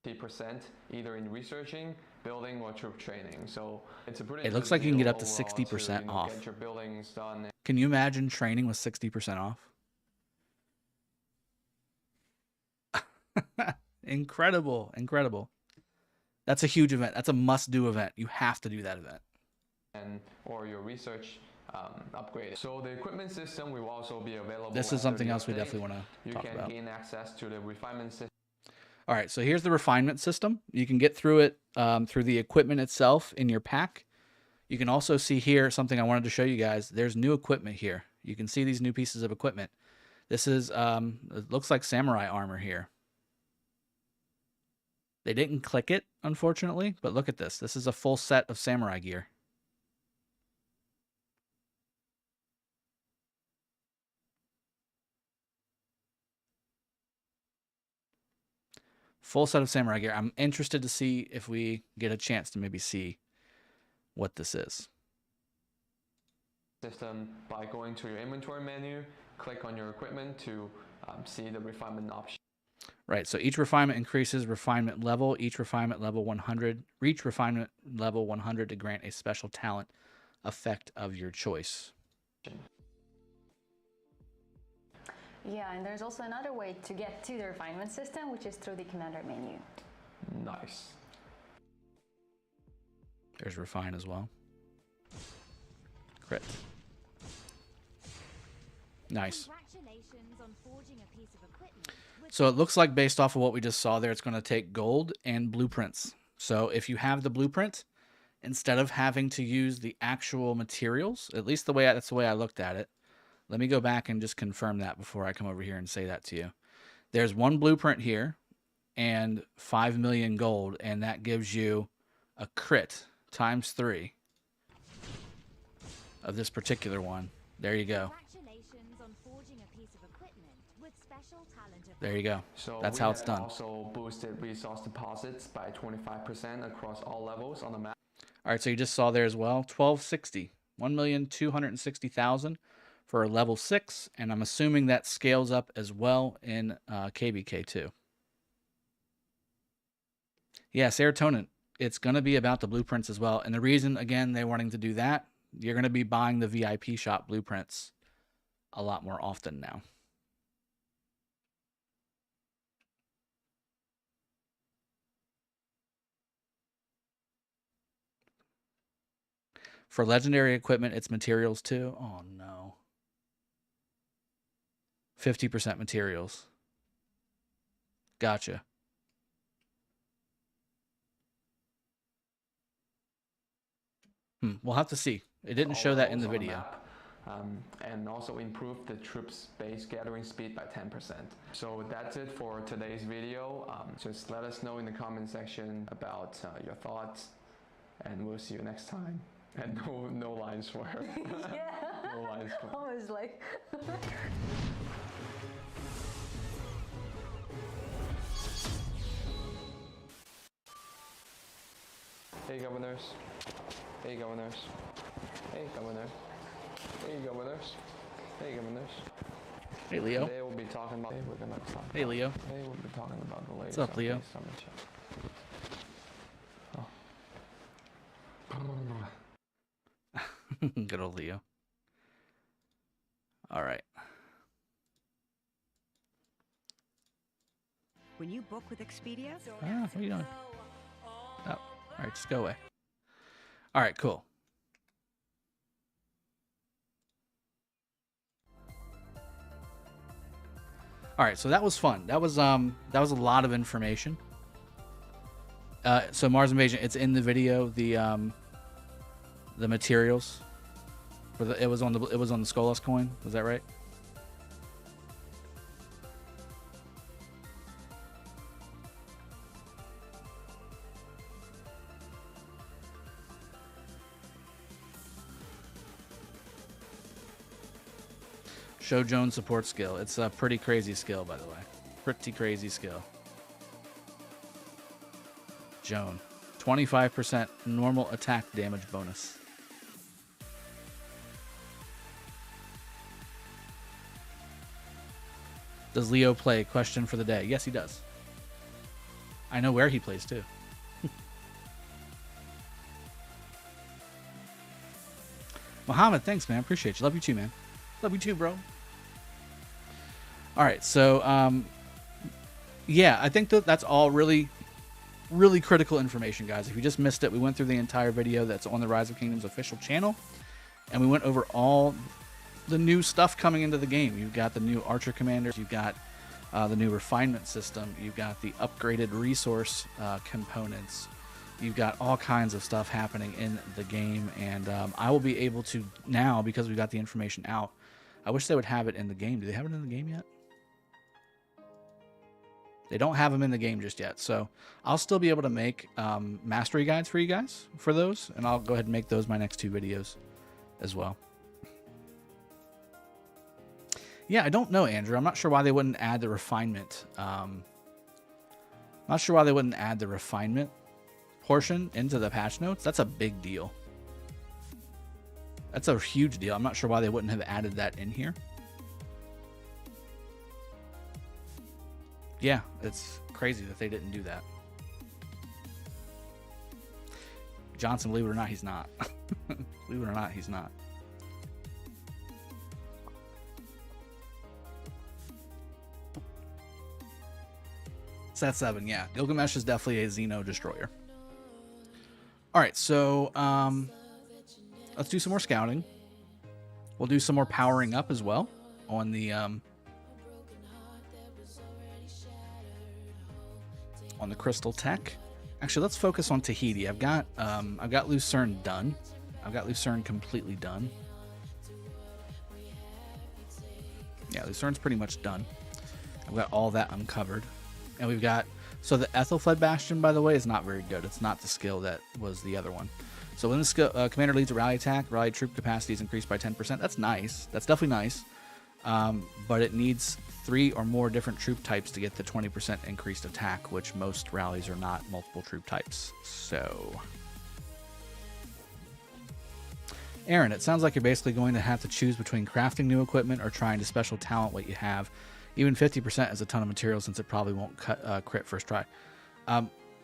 50% either in researching, building, or troop training. So it's a pretty. It looks like you can get up to 60% off. Get your buildings done. Can you imagine training with 60% off? Incredible, incredible. That's a huge event. That's a must-do event. You have to do that event. Or your research upgrade. So the equipment system will also be available. This is something else we definitely want to talk about. You can gain access to the refinement system. All right, so here's the refinement system. You can get through it through the equipment itself in your pack. You can also see here something I wanted to show you guys. There's new equipment here. You can see these new pieces of equipment. This is, it looks like samurai armor here. They didn't click it, unfortunately, but look at this. This is a full set of samurai gear. Full set of samurai gear. I'm interested to see if we get a chance to maybe see what this is. System by going to your inventory menu, click on your equipment to see the refinement option. Right, so each refinement increases refinement level. Each refinement level 100. Reach refinement level 100 to grant a special talent effect of your choice. Yeah, and there's also another way to get to the refinement system, which is through the commander menu. Nice. There's refine as well. Crit. Nice. Congratulations on forging a piece of equipment. So it looks like based off of what we just saw there, it's going to take gold and blueprints. So if you have the blueprint, instead of having to use the actual materials, at least that's the way I looked at it. Let me go back and just confirm that before I come over here and say that to you. There's one blueprint here and 5 million gold, and that gives you a crit times 3 of this particular one. There you go. Congratulations on forging a piece of equipment with special talent. There you go. So that's how it's done. Also boosted resource deposits by 25% across all levels on the map. All right, so you just saw there as well, 1260, 1,260,000 for level 6, and I'm assuming that scales up as well in KBK2. Yeah, serotonin. It's going to be about the blueprints as well, and the reason, again, they're wanting to do that, you're going to be buying the VIP shop blueprints a lot more often now. For legendary equipment, it's materials too. Oh no. 50% materials. Gotcha. We'll have to see. It didn't show that in the video. And also improve the troops base gathering speed by 10%. So that's it for today's video. Just let us know in the comment section about your thoughts, and we'll see you next time. And no lines for her. Yeah. No lines for I was like. Hey governors. Hey governors. Hey governor. Hey governors. Hey governors. Hey Leo. Today we'll be talking about. We're gonna talk. Hey Leo. Today we'll be talking about the latest. What's up, Leo? Summer chat. Good old Leo. All right. When you book with Expedia, What are you doing? Oh, all right, just go away. All right, cool. All right, so that was fun. That was a lot of information. So Mars Invasion, it's in the video. The materials for it was on the Skolas coin. Was that right? Show Jones support skill. It's a pretty crazy skill, by the way. Pretty crazy skill. Joan. 25% normal attack damage bonus. Does Leo play? Question for the day. Yes, he does. I know where he plays, too. Mohammed, thanks, man. Appreciate you. Love you, too, man. Love you, too, bro. All right, so, yeah, I think that's all really critical information, guys. If you just missed it, we went through the entire video that's on the Rise of Kingdoms official channel, and we went over all the new stuff coming into the game. You've got the new archer commanders, you've got the new refinement system, you've got the upgraded resource components, you've got all kinds of stuff happening in the game, and I will be able to now, because we got the information out. I wish they would have it in the game. Do they have it in the game yet? They don't have them in the game just yet, so I'll still be able to make mastery guides for you guys for those, and I'll go ahead and make those my next 2 videos as well. Yeah, I don't know, Andrew. I'm not sure why they wouldn't add the refinement. Not sure why they wouldn't add the refinement portion into the patch notes. That's a big deal. That's a huge deal. I'm not sure why they wouldn't have added that in here. Yeah, it's crazy that they didn't do that. Johnson, believe it or not, he's not. Believe it or not, he's not. Set 7, yeah. Gilgamesh is definitely a Xeno destroyer. Alright, so let's do some more scouting. We'll do some more powering up as well on the crystal tech. Actually, let's focus on Tahiti. I've got Lucerne done. I've got Lucerne completely done. Yeah, Lucerne's pretty much done. I've got all that uncovered. And we've got, so the Ethelfled Bastion, by the way, is not very good. It's not the skill that was the other one. So when the commander leads a rally attack, rally troop capacity is increased by 10%. That's nice. That's definitely nice. But it needs 3 or more different troop types to get the 20% increased attack, which most rallies are not multiple troop types. So, Aaron, it sounds like you're basically going to have to choose between crafting new equipment or trying to special talent what you have. Even 50% is a ton of material since it probably won't crit first try.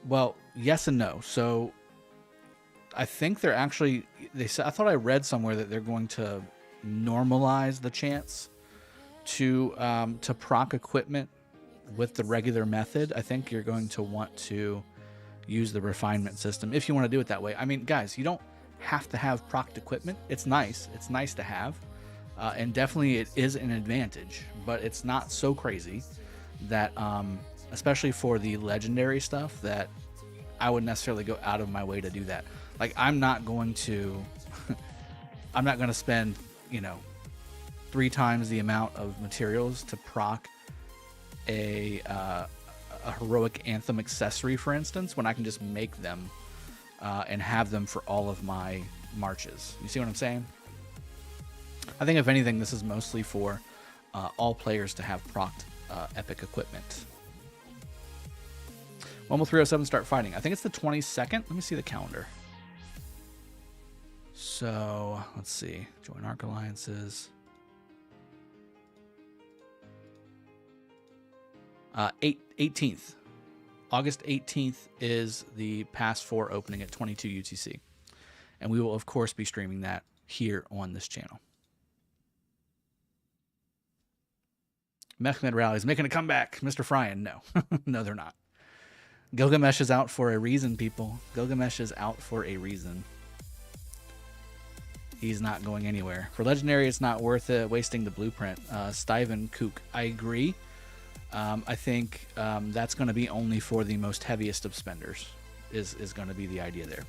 Well, yes and no. So I think they're actually, I thought I read somewhere that they're going to normalize the chance to proc equipment with the regular method. I think you're going to want to use the refinement system if you want to do it that way. I mean, guys, you don't have to have procced equipment. It's nice. It's nice to have. And definitely it is an advantage, but it's not so crazy that, especially for the legendary stuff, that I would necessarily go out of my way to do that. Like, I'm not going to spend, 3 times the amount of materials to proc a heroic anthem accessory, for instance, when I can just make them and have them for all of my marches. You see what I'm saying? I think, if anything, this is mostly for all players to have procced epic equipment. When will 307 start fighting? I think it's the 22nd. Let me see the calendar. So, let's see. Join Arc Alliances. 18th. August 18th is the Pass 4 opening at 22 UTC. And we will, of course, be streaming that here on this channel. Mehmed Rally is making a comeback. Mr. Fryan, no. No, they're not. Gilgamesh is out for a reason, people. Gilgamesh is out for a reason. He's not going anywhere. For Legendary, it's not worth it wasting the blueprint. Stiven Kook, I agree. I think that's going to be only for the most heaviest of spenders. is going to be the idea there.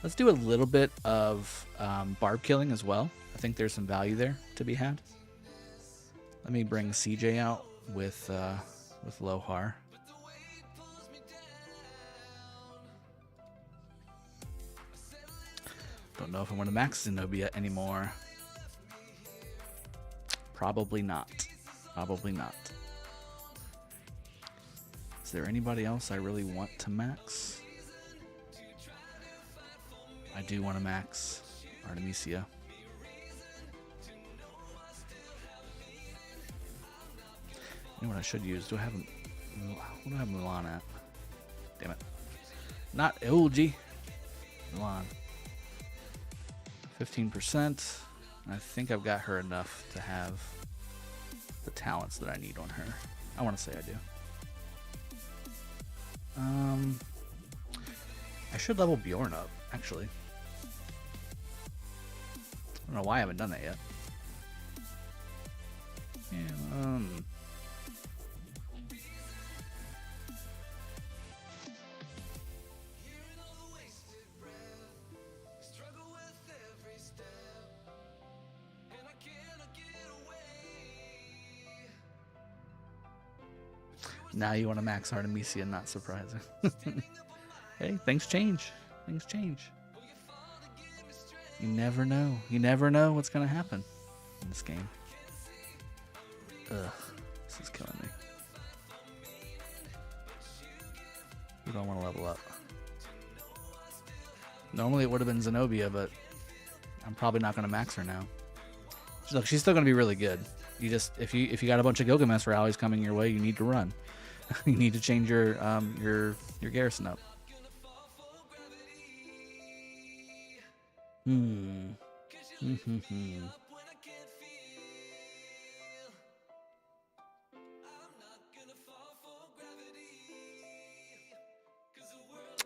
Let's do a little bit of barb killing as well. I think there's some value there to be had. Let me bring CJ out with Lohar. Don't know if I'm going to max Zenobia anymore. Probably not. Probably not. Is there anybody else I really want to max? I do want to max Artemisia. You know what I should use? Do I have what do I have Mulan at? Damn it. Not Eulji. Mulan. 15%. I think I've got her enough to have the talents that I need on her. I want to say I do. I should level Bjorn up, actually. I don't know why I haven't done that yet. Yeah, Now you want to max Artemisia, not surprising. Hey, things change. Things change. You never know. You never know what's going to happen in this game. Ugh, this is killing me. We don't want to level up. Normally it would have been Zenobia, but I'm probably not going to max her now. Look, she's still going to be really good. You just if you got a bunch of Gilgamesh rallies coming your way, you need to run. You need to change your garrison up.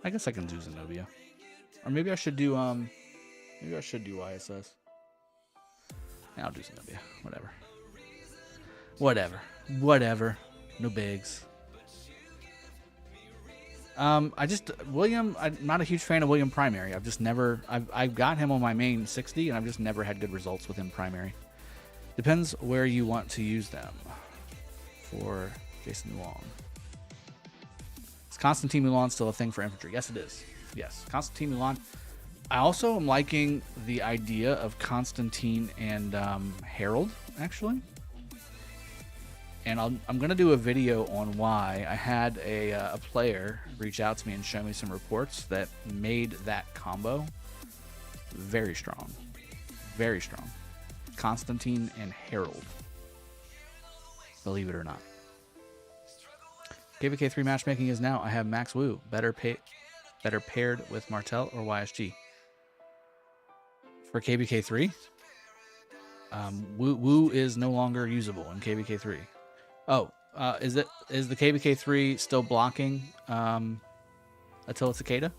I guess I can do Zenobia, or maybe I should do YSS. Yeah, I'll do Zenobia. Whatever. No bigs. I'm not a huge fan of William Primary. I've got him on my main 60, and I've just never had good results with him primary. Depends where you want to use them. For Jason Long. Is Constantine Mulan still a thing for infantry? Yes, it is. Yes, Constantine Mulan. I also am liking the idea of Constantine and Harold, actually. And I'm going to do a video on why. I had a player reach out to me and show me some reports that made that combo very strong. Very strong. Constantine and Harold. Believe it or not. KVK 3 matchmaking is now. I have Max Wu. Better paired with Martel or YSG. For KVK 3, Wu is no longer usable in KVK 3. Oh, is the KVK 3 still blocking Attila Cicada?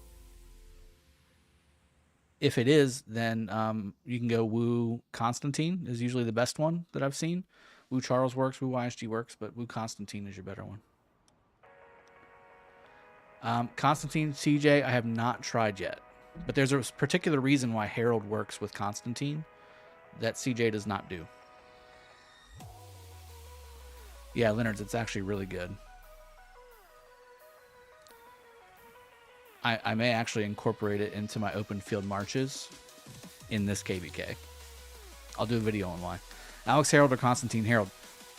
If it is, then you can go Wu Constantine is usually the best one that I've seen. Wu Charles works, Wu YSG works, but Wu Constantine is your better one. Constantine CJ, I have not tried yet. But there's a particular reason why Harold works with Constantine that CJ does not do. Yeah, Leonard's, it's actually really good. I may actually incorporate it into my open field marches in this KVK. I'll do a video on why. Alex Harold or Constantine Harold?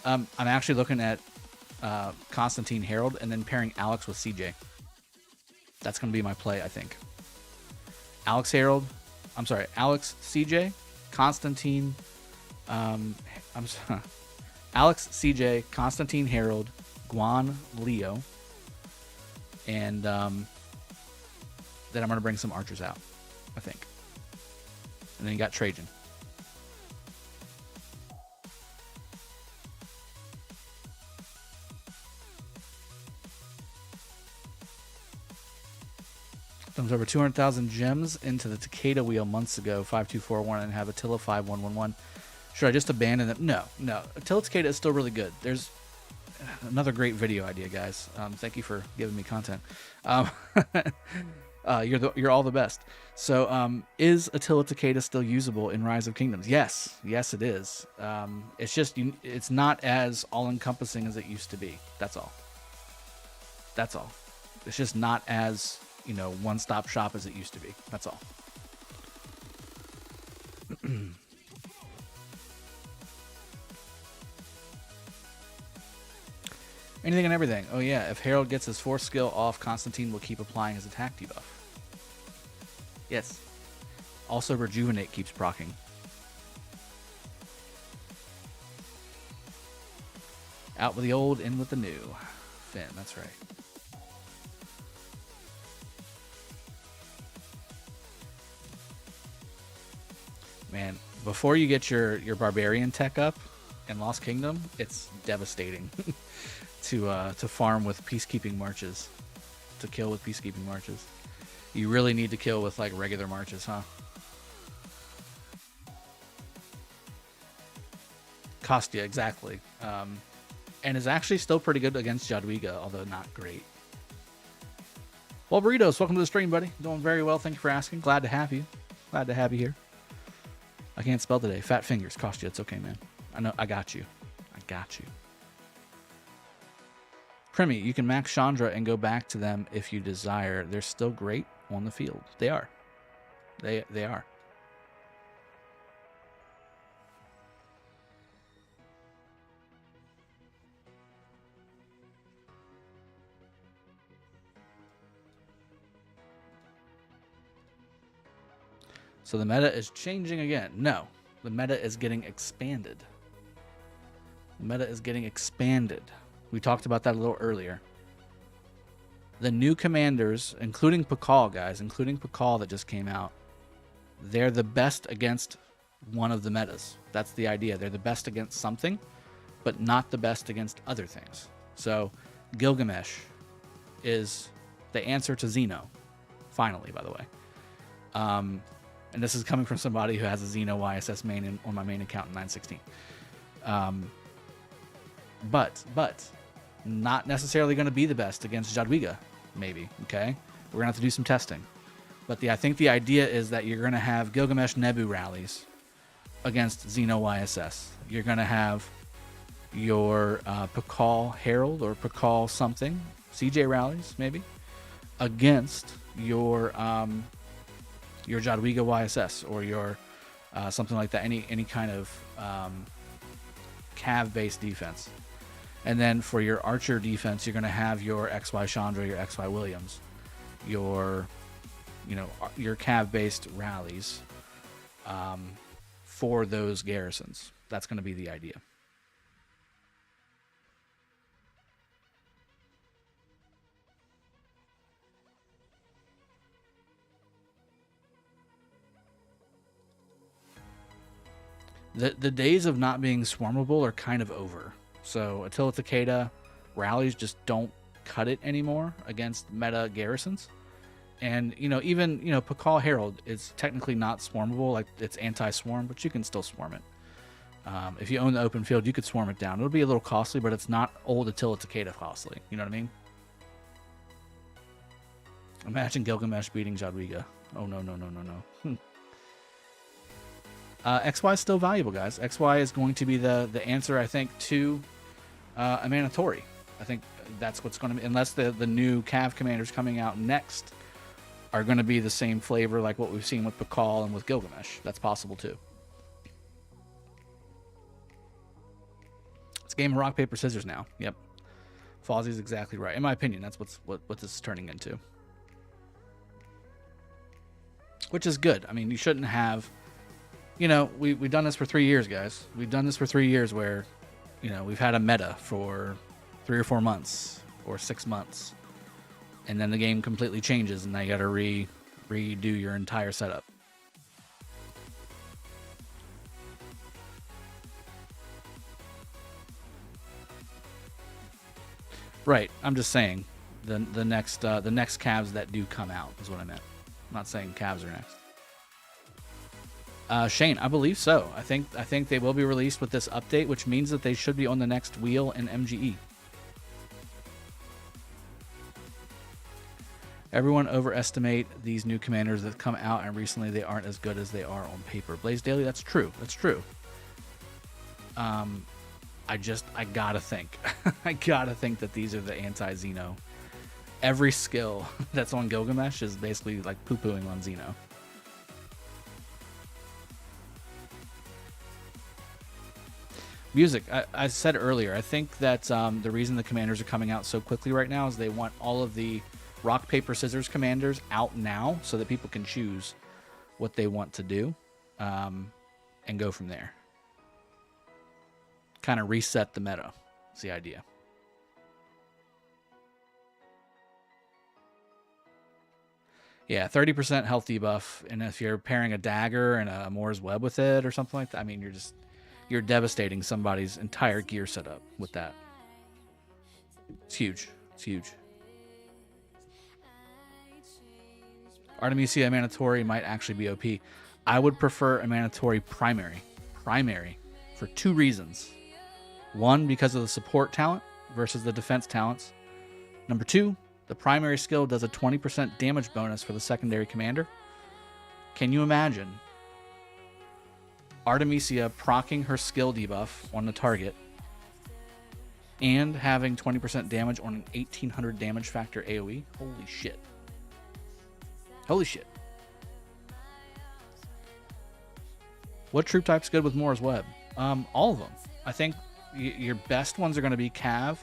I'm actually looking at Constantine Harold and then pairing Alex with CJ. That's going to be my play, I think. Alex CJ, Constantine, Alex CJ, Constantine Harold, Guan Leo, and then I'm going to bring some archers out, I think. And then you got Trajan. Thumbs over 200,000 gems into the Takeda wheel months ago, 5241, and have Attila 5111. Should I just abandon them? No. Attila Takeda is still really good. another great video idea, guys. Thank you for giving me content. You're all the best. So, is Attila Takeda still usable in Rise of Kingdoms? Yes, it is. It's just it's not as all-encompassing as it used to be. That's all. It's just not as one-stop shop as it used to be. That's all. Anything and everything. Oh yeah, if Harold gets his 4th skill off, Constantine will keep applying his attack debuff. Yes. Also, Rejuvenate keeps proccing. Out with the old, in with the new. Finn, that's right. Man, before you get your Barbarian tech up in Lost Kingdom, it's devastating. to farm with peacekeeping marches, to kill with peacekeeping marches. You really need to kill with like regular marches, huh? Kostya, exactly. And is actually still pretty good against Jadwiga, although not great. Well, Burritos, welcome to the stream, buddy. Doing very well, thank you for asking. Glad to have you. Glad to have you here. I can't spell today. Fat fingers, Kostya, it's okay, man. I know, I got you. Primi, you can max Chandra and go back to them if you desire. They're still great on the field. They are. They are. So the meta is changing again. No, the meta is getting expanded. The meta is getting expanded. We talked about that a little earlier. The new commanders, including Pakal, guys, including Pakal that just came out, they're the best against one of the metas. That's the idea. They're the best against something, but not the best against other things. So Gilgamesh is the answer to Xeno. Finally, by the way. And this is coming from somebody who has a Xeno YSS main on my main account in 916. But not necessarily going to be the best against Jadwiga, maybe, okay? We're going to have to do some testing. But I think the idea is that you're going to have Gilgamesh Nebu rallies against Xeno YSS. You're going to have your Pakal Herald or Pakal something, CJ rallies, maybe, against your Jadwiga YSS or your something like that, any kind of cav-based defense. And then for your archer defense, you're going to have your XY Chandra, your XY Williams, your cav-based rallies for those garrisons. That's going to be the idea. The days of not being swarmable are kind of over. So Attila Takeda rallies just don't cut it anymore against meta garrisons. And, even, Pakal Herald is technically not swarmable, like it's anti-swarm, but you can still swarm it. If you own the open field, you could swarm it down. It'll be a little costly, but it's not old Attila Takeda costly. You know what I mean? Imagine Gilgamesh beating Jadwiga. Oh, no. XY is still valuable, guys. XY is going to be the answer, I think, to Emanatori. I think that's what's going to be, unless the new Cav commanders coming out next are going to be the same flavor like what we've seen with Pakal and with Gilgamesh. That's possible too. It's a game of rock, paper, scissors now. Yep. Fozzie's exactly right. In my opinion, that's what this is turning into. Which is good. I mean, you shouldn't have... we've done this for 3 years, guys. We've done this for 3 years where, we've had a meta for 3 or 4 months or 6 months. And then the game completely changes and now you got to redo your entire setup. Right. I'm just saying the next Cavs that do come out is what I meant. I'm not saying Cavs are next. Shane, I believe so. I think they will be released with this update, which means that they should be on the next wheel in MGE. Everyone overestimate these new commanders that come out, and recently they aren't as good as they are on paper. Blaze Daily, that's true. That's true. I gotta think. I gotta think that these are the anti-Xeno. Every skill that's on Gilgamesh is basically like poo-pooing on Xeno. Music, I said earlier, I think that the reason the commanders are coming out so quickly right now is they want all of the rock, paper, scissors commanders out now so that people can choose what they want to do and go from there. Kind of reset the meta. That's the idea. Yeah, 30% health debuff, and if you're pairing a dagger and a Moore's Web with it or something like that, I mean, you're devastating somebody's entire gear setup with that. It's huge. It's huge. Artemisia Emanatori might actually be OP. I would prefer Emanatori primary. Primary for 2 reasons. 1, because of the support talent versus the defense talents. Number 2, the primary skill does a 20% damage bonus for the secondary commander. Can you imagine Artemisia proccing her skill debuff on the target and having 20% damage on an 1800 damage factor AoE? Holy shit. Holy shit. What troop type's good with Moore's Web? All of them. I think your best ones are going to be Cav.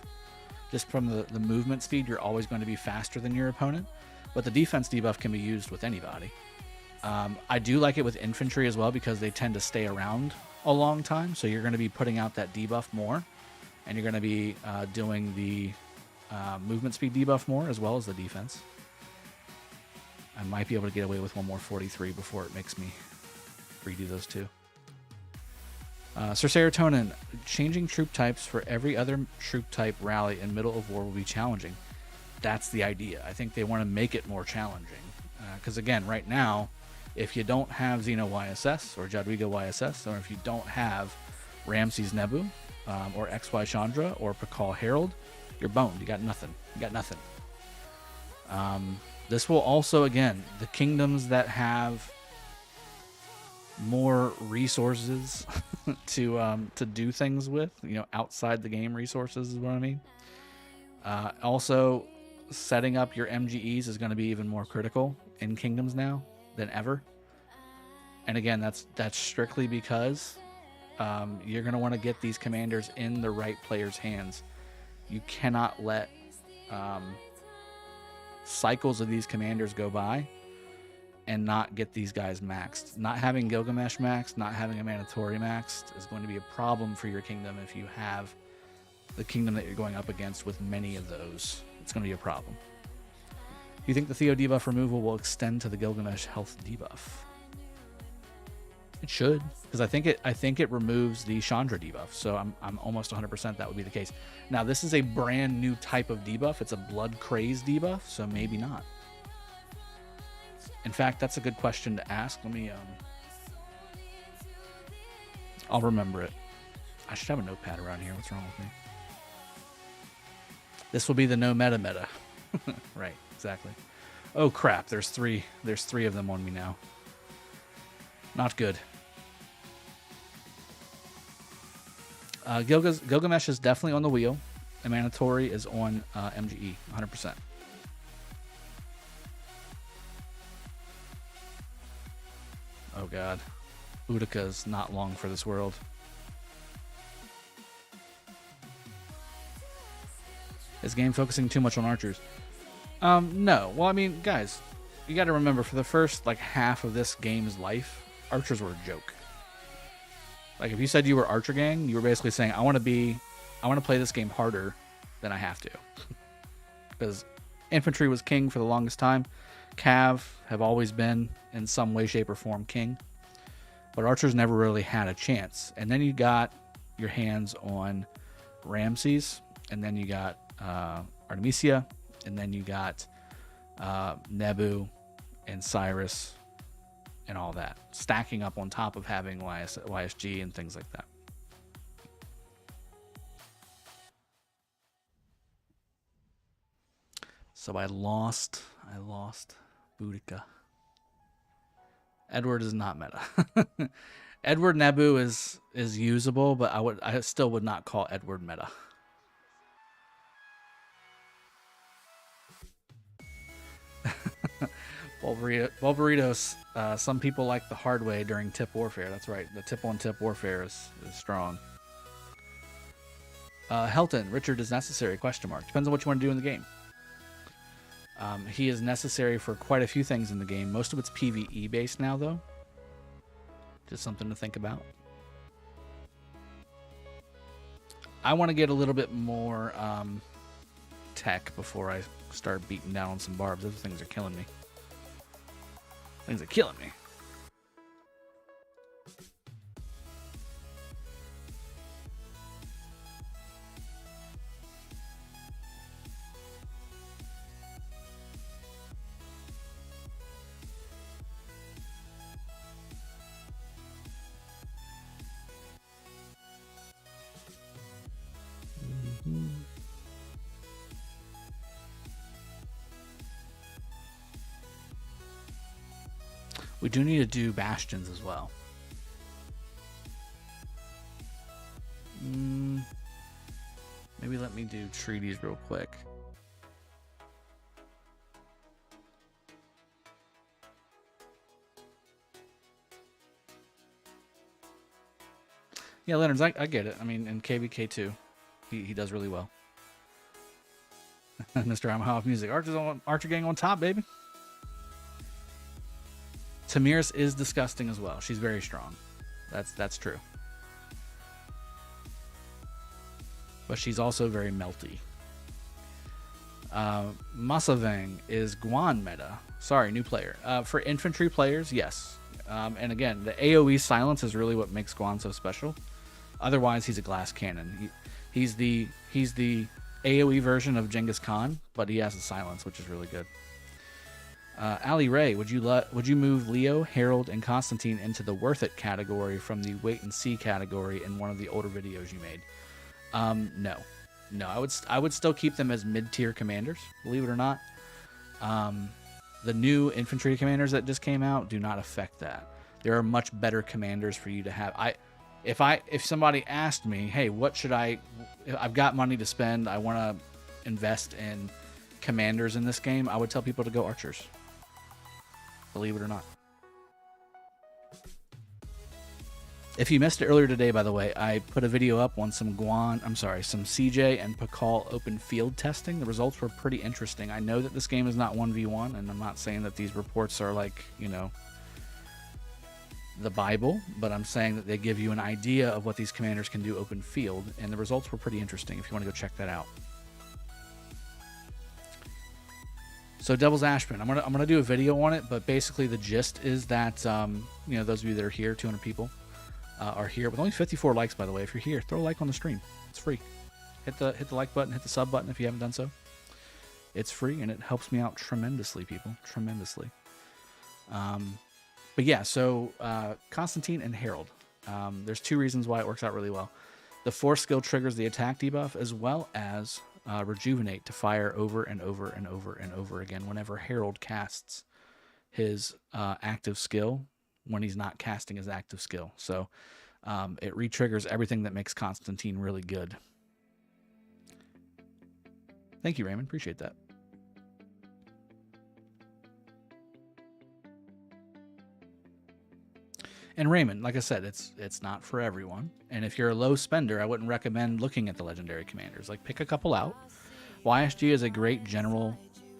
Just from the movement speed, you're always going to be faster than your opponent. But the defense debuff can be used with anybody. I do like it with infantry as well because they tend to stay around a long time. So you're going to be putting out that debuff more. And you're going to be doing the movement speed debuff more as well as the defense. I might be able to get away with one more 43 before it makes me redo those 2. Sir Serotonin, changing troop types for every other troop type rally in middle of war will be challenging. That's the idea. I think they want to make it more challenging. Because again, right now, if you don't have Xeno YSS or Jadwiga YSS, or if you don't have Ramses Nebu, or XY Chandra, or Pakal Herald, you're boned. You got nothing. You got nothing. This will also, again, the kingdoms that have more resources to do things with, outside the game resources is what I mean. Also, setting up your MGEs is going to be even more critical in kingdoms now than ever. And again, that's strictly because you're going to want to get these commanders in the right player's hands. You cannot let cycles of these commanders go by and not get these guys maxed. Not having Gilgamesh maxed, not having Emanatori maxed is going to be a problem for your kingdom if you have the kingdom that you're going up against with many of those. It's going to be a problem. Do you think the Theo debuff removal will extend to the Gilgamesh health debuff? It should, because I think it removes the Chandra debuff, so I'm almost 100% that would be the case. Now, this is a brand new type of debuff. It's a blood craze debuff, so maybe not. In fact, that's a good question to ask. Let me, I'll remember it. I should have a notepad around here. What's wrong with me? This will be the no meta. Right, exactly. Oh crap, there's three of them on me now. Not good. Gilgamesh is definitely on the wheel. Emanatori is on MGE, 100%. Oh god. Udica's not long for this world. Is game focusing too much on archers? No. Well, I mean, guys, you got to remember, for the first half of this game's life, archers were a joke. Like, if you said you were Archer Gang, you were basically saying, I want to play this game harder than I have to. Because infantry was king for the longest time. Cav have always been, in some way, shape, or form, king. But archers never really had a chance. And then you got your hands on Ramses, and then you got Artemisia, and then you got Nebu and Cyrus and all that, stacking up on top of having YSG and things like that. So I lost Boudica. Edward is not meta. Edward Nebu is usable, but I still would not call Edward meta. Bulburitos, some people like the hard way during tip warfare. That's right. The tip on tip warfare is strong. Helton, Richard is necessary, question mark. Depends on what you want to do in the game. He is necessary for quite a few things in the game. Most of it's PvE based now, though. Just something to think about. I want to get a little bit more tech before I start beating down on some barbs. Those things are killing me. Things are killing me. We do need to do bastions as well. Maybe let me do treaties real quick. Yeah, Leonard's, I get it. I mean, in KVK 2, he does really well. Mr. I'm Off Music. Archer Gang on top, baby. Tamiris is disgusting as well. She's very strong. That's true. But she's also very melty. Masavang is Guan meta. Sorry, new player. For infantry players, yes. And again, the AoE silence is really what makes Guan so special. Otherwise, he's a glass cannon. He's the AoE version of Genghis Khan, but he has a silence, which is really good. Ali Ray, would you move Leo, Harold, and Constantine into the worth it category from the wait and see category in one of the older videos you made? No, I would still keep them as mid-tier commanders, believe it or not. The new infantry commanders that just came out do not affect that. There are much better commanders for you to have. If somebody asked me, hey, what should I've got money to spend, I want to invest in commanders in this game, I would tell people to go archers. Believe it or not. If you missed it earlier today, by the way, I put a video up on some CJ and Pakal open field testing. The results were pretty interesting. I know that this game is not 1v1, and I'm not saying that these reports are like, the Bible, but I'm saying that they give you an idea of what these commanders can do open field, and the results were pretty interesting if you want to go check that out. So Devil's Ashman, I'm gonna do a video on it, but basically the gist is that those of you that are here, 200 people, are here with only 54 likes, by the way. If you're here, throw a like on the stream. It's free. Hit the like button, hit the sub button if you haven't done so. It's free and it helps me out tremendously, people, tremendously. But yeah, so Constantine and Harold. There's two reasons why it works out really well. The Force skill triggers the attack debuff, as well as Rejuvenate to fire over and over and over and over again whenever Harold casts his active skill when he's not casting his active skill. So it re-triggers everything that makes Constantine really good. Thank you, Raymond. Appreciate that. And Raymond, like I said, it's not for everyone. And if you're a low spender, I wouldn't recommend looking at the legendary commanders. Like, pick a couple out. YSG is a great general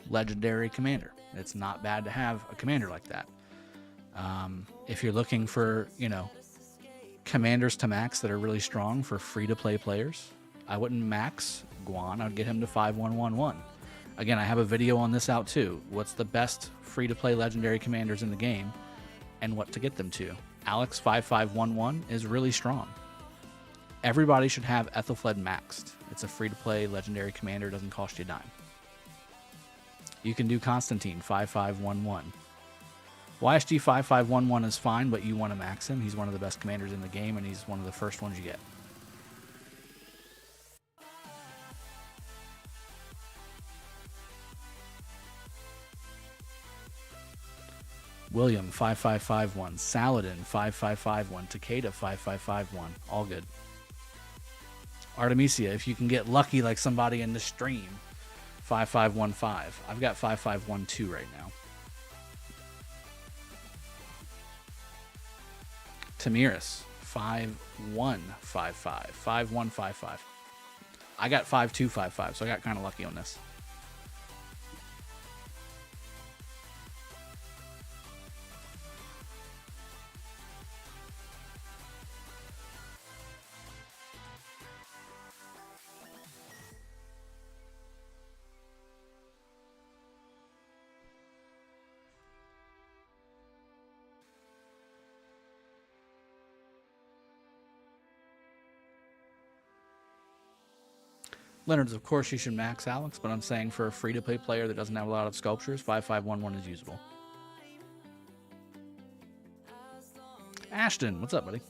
legendary commander. It's not bad to have a commander like that. If you're looking for, commanders to max that are really strong for free-to-play players, I wouldn't max Guan. I'd get him to 5111. Again, I have a video on this out too. What's the best free-to-play legendary commanders in the game and what to get them to? Alex 5511 is really strong. Everybody should have Ethelfled maxed. It's a free-to-play legendary commander, doesn't cost you a dime. You can do Constantine 5511. YSG 5511 is fine, but you want to max him. He's one of the best commanders in the game, and he's one of the first ones you get. William 5551, Saladin 5551, Takeda 5551. All good. Artemisia, if you can get lucky like somebody in the stream, 5515. I've got 5512 right now. Tamiris 5155, 5155. I got 5255, so I got kind of lucky on this. Leonard's, of course, you should max Alex, but I'm saying for a free-to-play player that doesn't have a lot of sculptures, 5511 is usable. Ashton, what's up, buddy?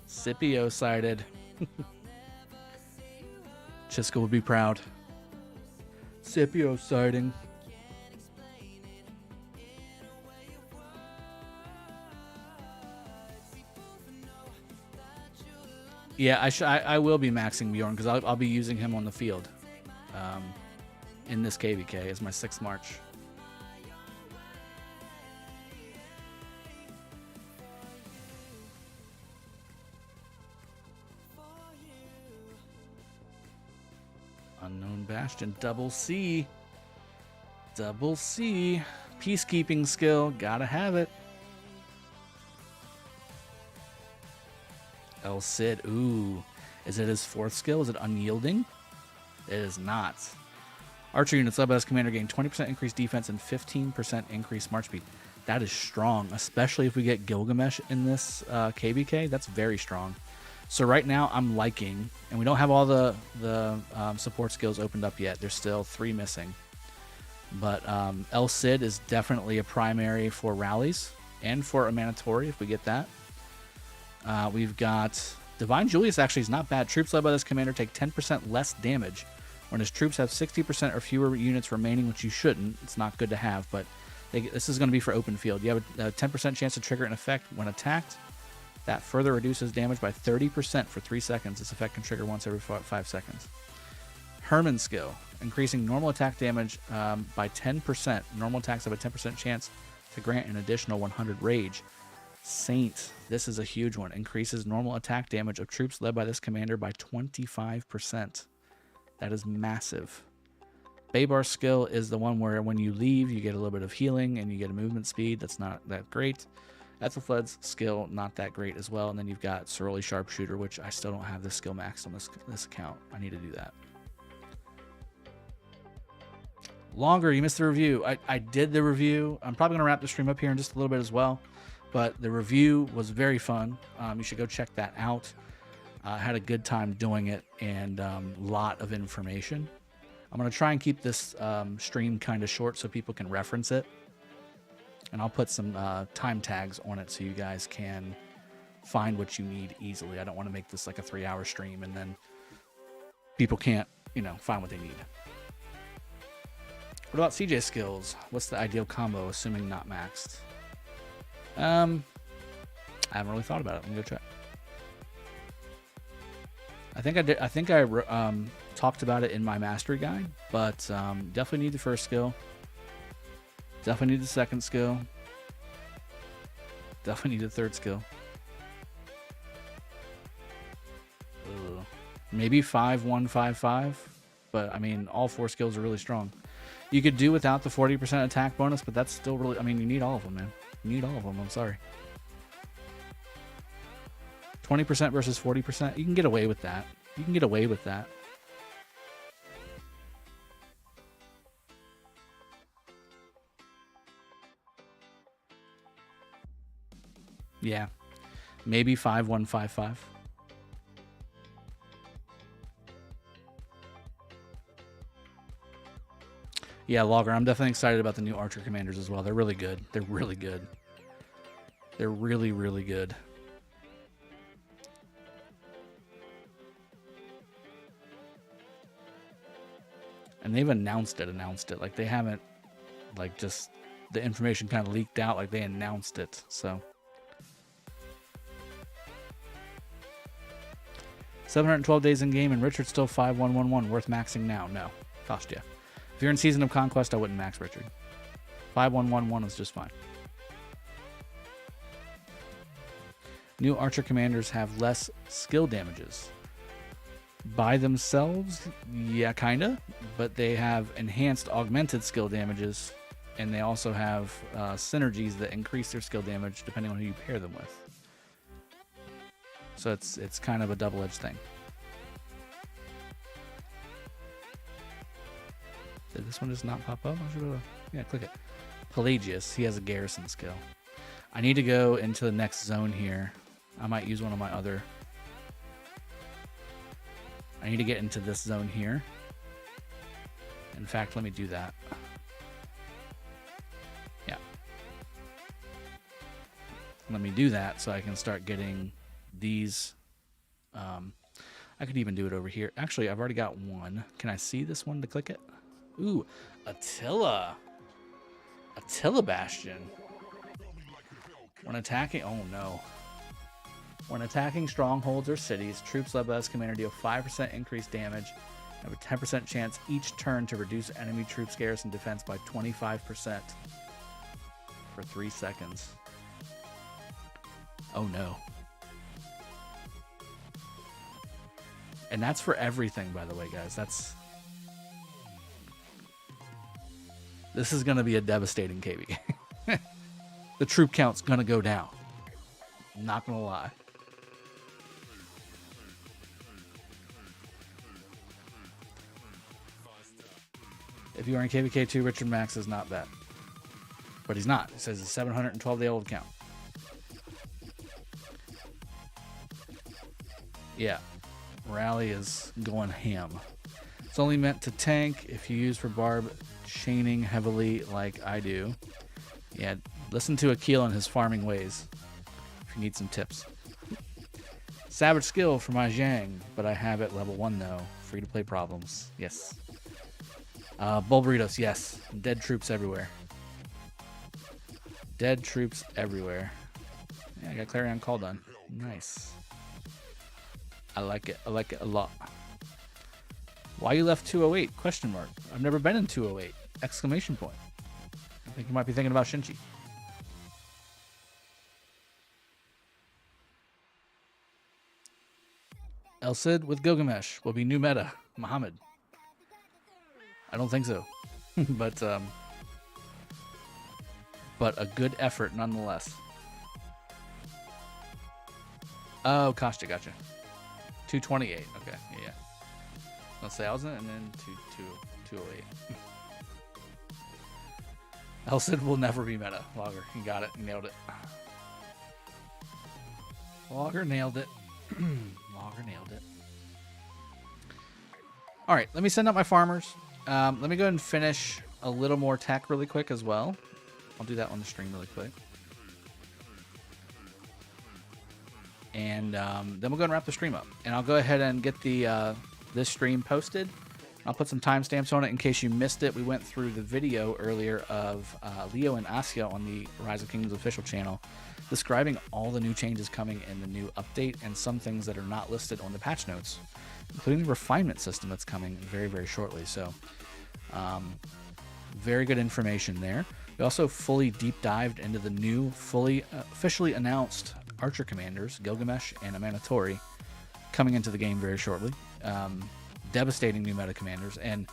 Scipio sighted. Chisco would be proud. Scipio sighting. Yeah, I will be maxing Bjorn because I'll be using him on the field in this KVK as my 6th March. Unknown Bastion, double C. Double C. Peacekeeping skill, gotta have it. El Cid, ooh. Is it his 4th skill? Is it unyielding? It is not. Archer units led by this commander gain 20% increased defense and 15% increased march speed. That is strong, especially if we get Gilgamesh in this KVK. That's very strong. So right now I'm liking, and we don't have all the support skills opened up yet. There's still 3 missing. But El Cid is definitely a primary for rallies and for a mandatory if we get that. We've got Divine Julius actually is not bad. Troops led by this commander take 10% less damage when his troops have 60% or fewer units remaining, which you shouldn't. It's not good to have, but this is going to be for open field. You have a 10% chance to trigger an effect when attacked. That further reduces damage by 30% for 3 seconds. This effect can trigger once every 5 seconds. Herman's skill, increasing normal attack damage by 10%. Normal attacks have a 10% chance to grant an additional 100 rage. Saint, this is a huge one. Increases normal attack damage of troops led by this commander by 25%. That is massive. Baybar's skill is the one where when you leave, you get a little bit of healing and you get a movement speed. That's not that great. Ethelfled's skill, not that great as well. And then you've got Soroli Sharpshooter, which I still don't have this skill maxed on this account. I need to do that. Longer, you missed the review. I did the review. I'm probably going to wrap the stream up here in just a little bit as well. But the review was very fun. You should go check that out. I had a good time doing it and a lot of information. I'm going to try and keep this stream kind of short so people can reference it. And I'll put some time tags on it so you guys can find what you need easily. I don't want to make this like a 3-hour stream and then people can't, find what they need. What about CJ skills? What's the ideal combo, assuming not maxed? I haven't really thought about it. Let me go check. I think I did. I think I talked about it in my mastery guide, but definitely need the first skill. Definitely need the second skill. Definitely need the third skill. Ugh. Maybe 5155, but I mean all 4 skills are really strong. You could do without the 40% attack bonus, but that's still really. I mean, you need all of them, man. You need all of them. I'm sorry. 20% versus 40%. You can get away with that. You can get away with that. Yeah. Maybe 5155. Yeah, Logger, I'm definitely excited about the new Archer Commanders as well. They're really good. They're really good. They're really, really good. And they've announced it. Like, they haven't, like, just the information kind of leaked out. Like, they announced it. So 712 days in game, and Richard's still 5111. Worth maxing now? No, cost you. If you're in Season of Conquest, I wouldn't max Richard. 5111 is just fine. New archer commanders have less skill damages. By themselves, yeah, kinda, but they have enhanced augmented skill damages, and they also have synergies that increase their skill damage depending on who you pair them with. So it's kind of a double-edged thing. Did this one just not pop up? Yeah, click it. Pelagius, he has a garrison skill. I need to go into the next zone here. I might use one of my other. I need to get into this zone here. In fact, let me do that. Yeah. Let me do that so I can start getting these. I could even do it over here. Actually, I've already got one. Can I see this one to click it? Ooh, Attila. Attila Bastion. When attacking, oh no. When attacking strongholds or cities, troops led by this commander deal 5% increased damage and have a 10% chance each turn to reduce enemy troops' garrison defense by 25% for 3 seconds. Oh no. And that's for everything, by the way, guys. This is going to be a devastating KV. The troop count's going to go down. I'm not going to lie. If you are in KVK2, Richard Max is not bad. But he's not. It says it's 712-day-old count. Yeah. Rally is going ham. It's only meant to tank if you use for barb chaining heavily like I do. Yeah, listen to Akil and his farming ways if you need some tips. Savage skill for my Zhang, but I have it level 1 though. Free to play problems. Yes. Bull burritos, yes. Dead troops everywhere. Dead troops everywhere. Yeah, I got Clarion Call done. Nice. I like it. I like it a lot. Why you left 208? Question mark. I've never been in 208. Exclamation point. I think you might be thinking about Shinji. El Cid with Gilgamesh will be new meta. Muhammad. I don't think so. but a good effort nonetheless. Oh, Kashta, gotcha. 228. Okay, yeah. Let's say I was in, and then 208. El Cid will never be meta. Logger, you got it. You nailed it. Logger nailed it. Logger nailed it. All right, let me send out my farmers. Let me go ahead and finish a little more tech really quick as well. I'll do that on the stream really quick. And then we'll go and wrap the stream up. And I'll go ahead and get the this stream posted. I'll put some timestamps on it in case you missed it. We went through the video earlier of Leo and Asya on the Rise of Kingdoms official channel, describing all the new changes coming in the new update and some things that are not listed on the patch notes, including the refinement system that's coming very, very shortly. So very good information there. We also fully deep dived into the new, fully officially announced archer commanders, Gilgamesh and EMULATOR, coming into the game very shortly. Devastating new meta commanders, and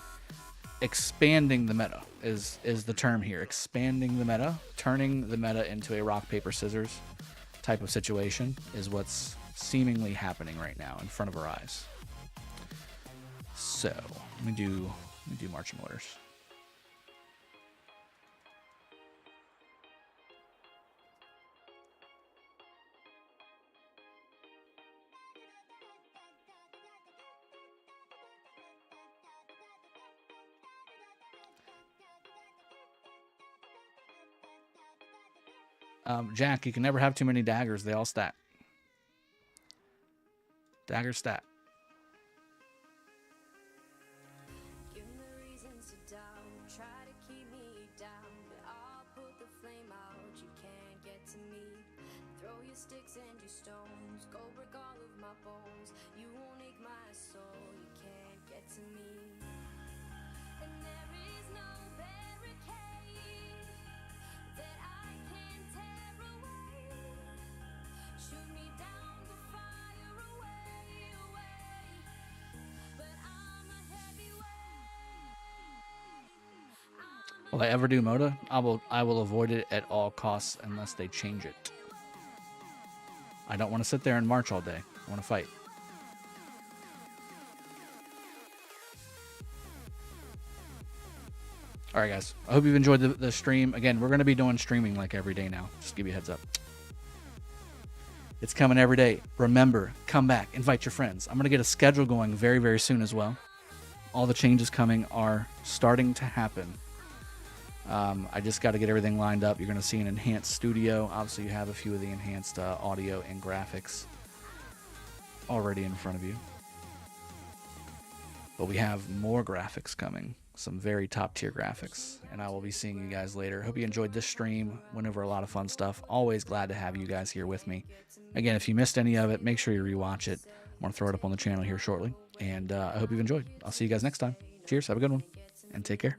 expanding the meta is the term here. Expanding the meta, turning the meta into a rock, paper, scissors type of situation is what's seemingly happening right now in front of our eyes. So let me do marching orders. Jack, you can never have too many daggers. They all stack. Daggers stack. sticks and your stones, go break all of my bones. You won't ache my soul, you can't get to me. And there is no barricade that I can tear away. Shoot me down to fire away, away. But I'm a heavyweight. Will I ever do Moda? I will avoid it at all costs unless they change it. I don't want to sit there and march all day. I want to fight. All right, guys. I hope you've enjoyed the stream. Again, we're going to be doing streaming like every day now. Just give you a heads up. It's coming every day. Remember, come back. Invite your friends. I'm going to get a schedule going very, very soon as well. All the changes coming are starting to happen. I just got to get everything lined up. You're going to see an enhanced studio. Obviously, you have a few of the enhanced audio and graphics already in front of you. But we have more graphics coming. Some very top tier graphics. And I will be seeing you guys later. Hope you enjoyed this stream. Went over a lot of fun stuff. Always glad to have you guys here with me. Again, if you missed any of it, make sure you rewatch it. I'm going to throw it up on the channel here shortly. And I hope you've enjoyed. I'll see you guys next time. Cheers. Have a good one. And take care.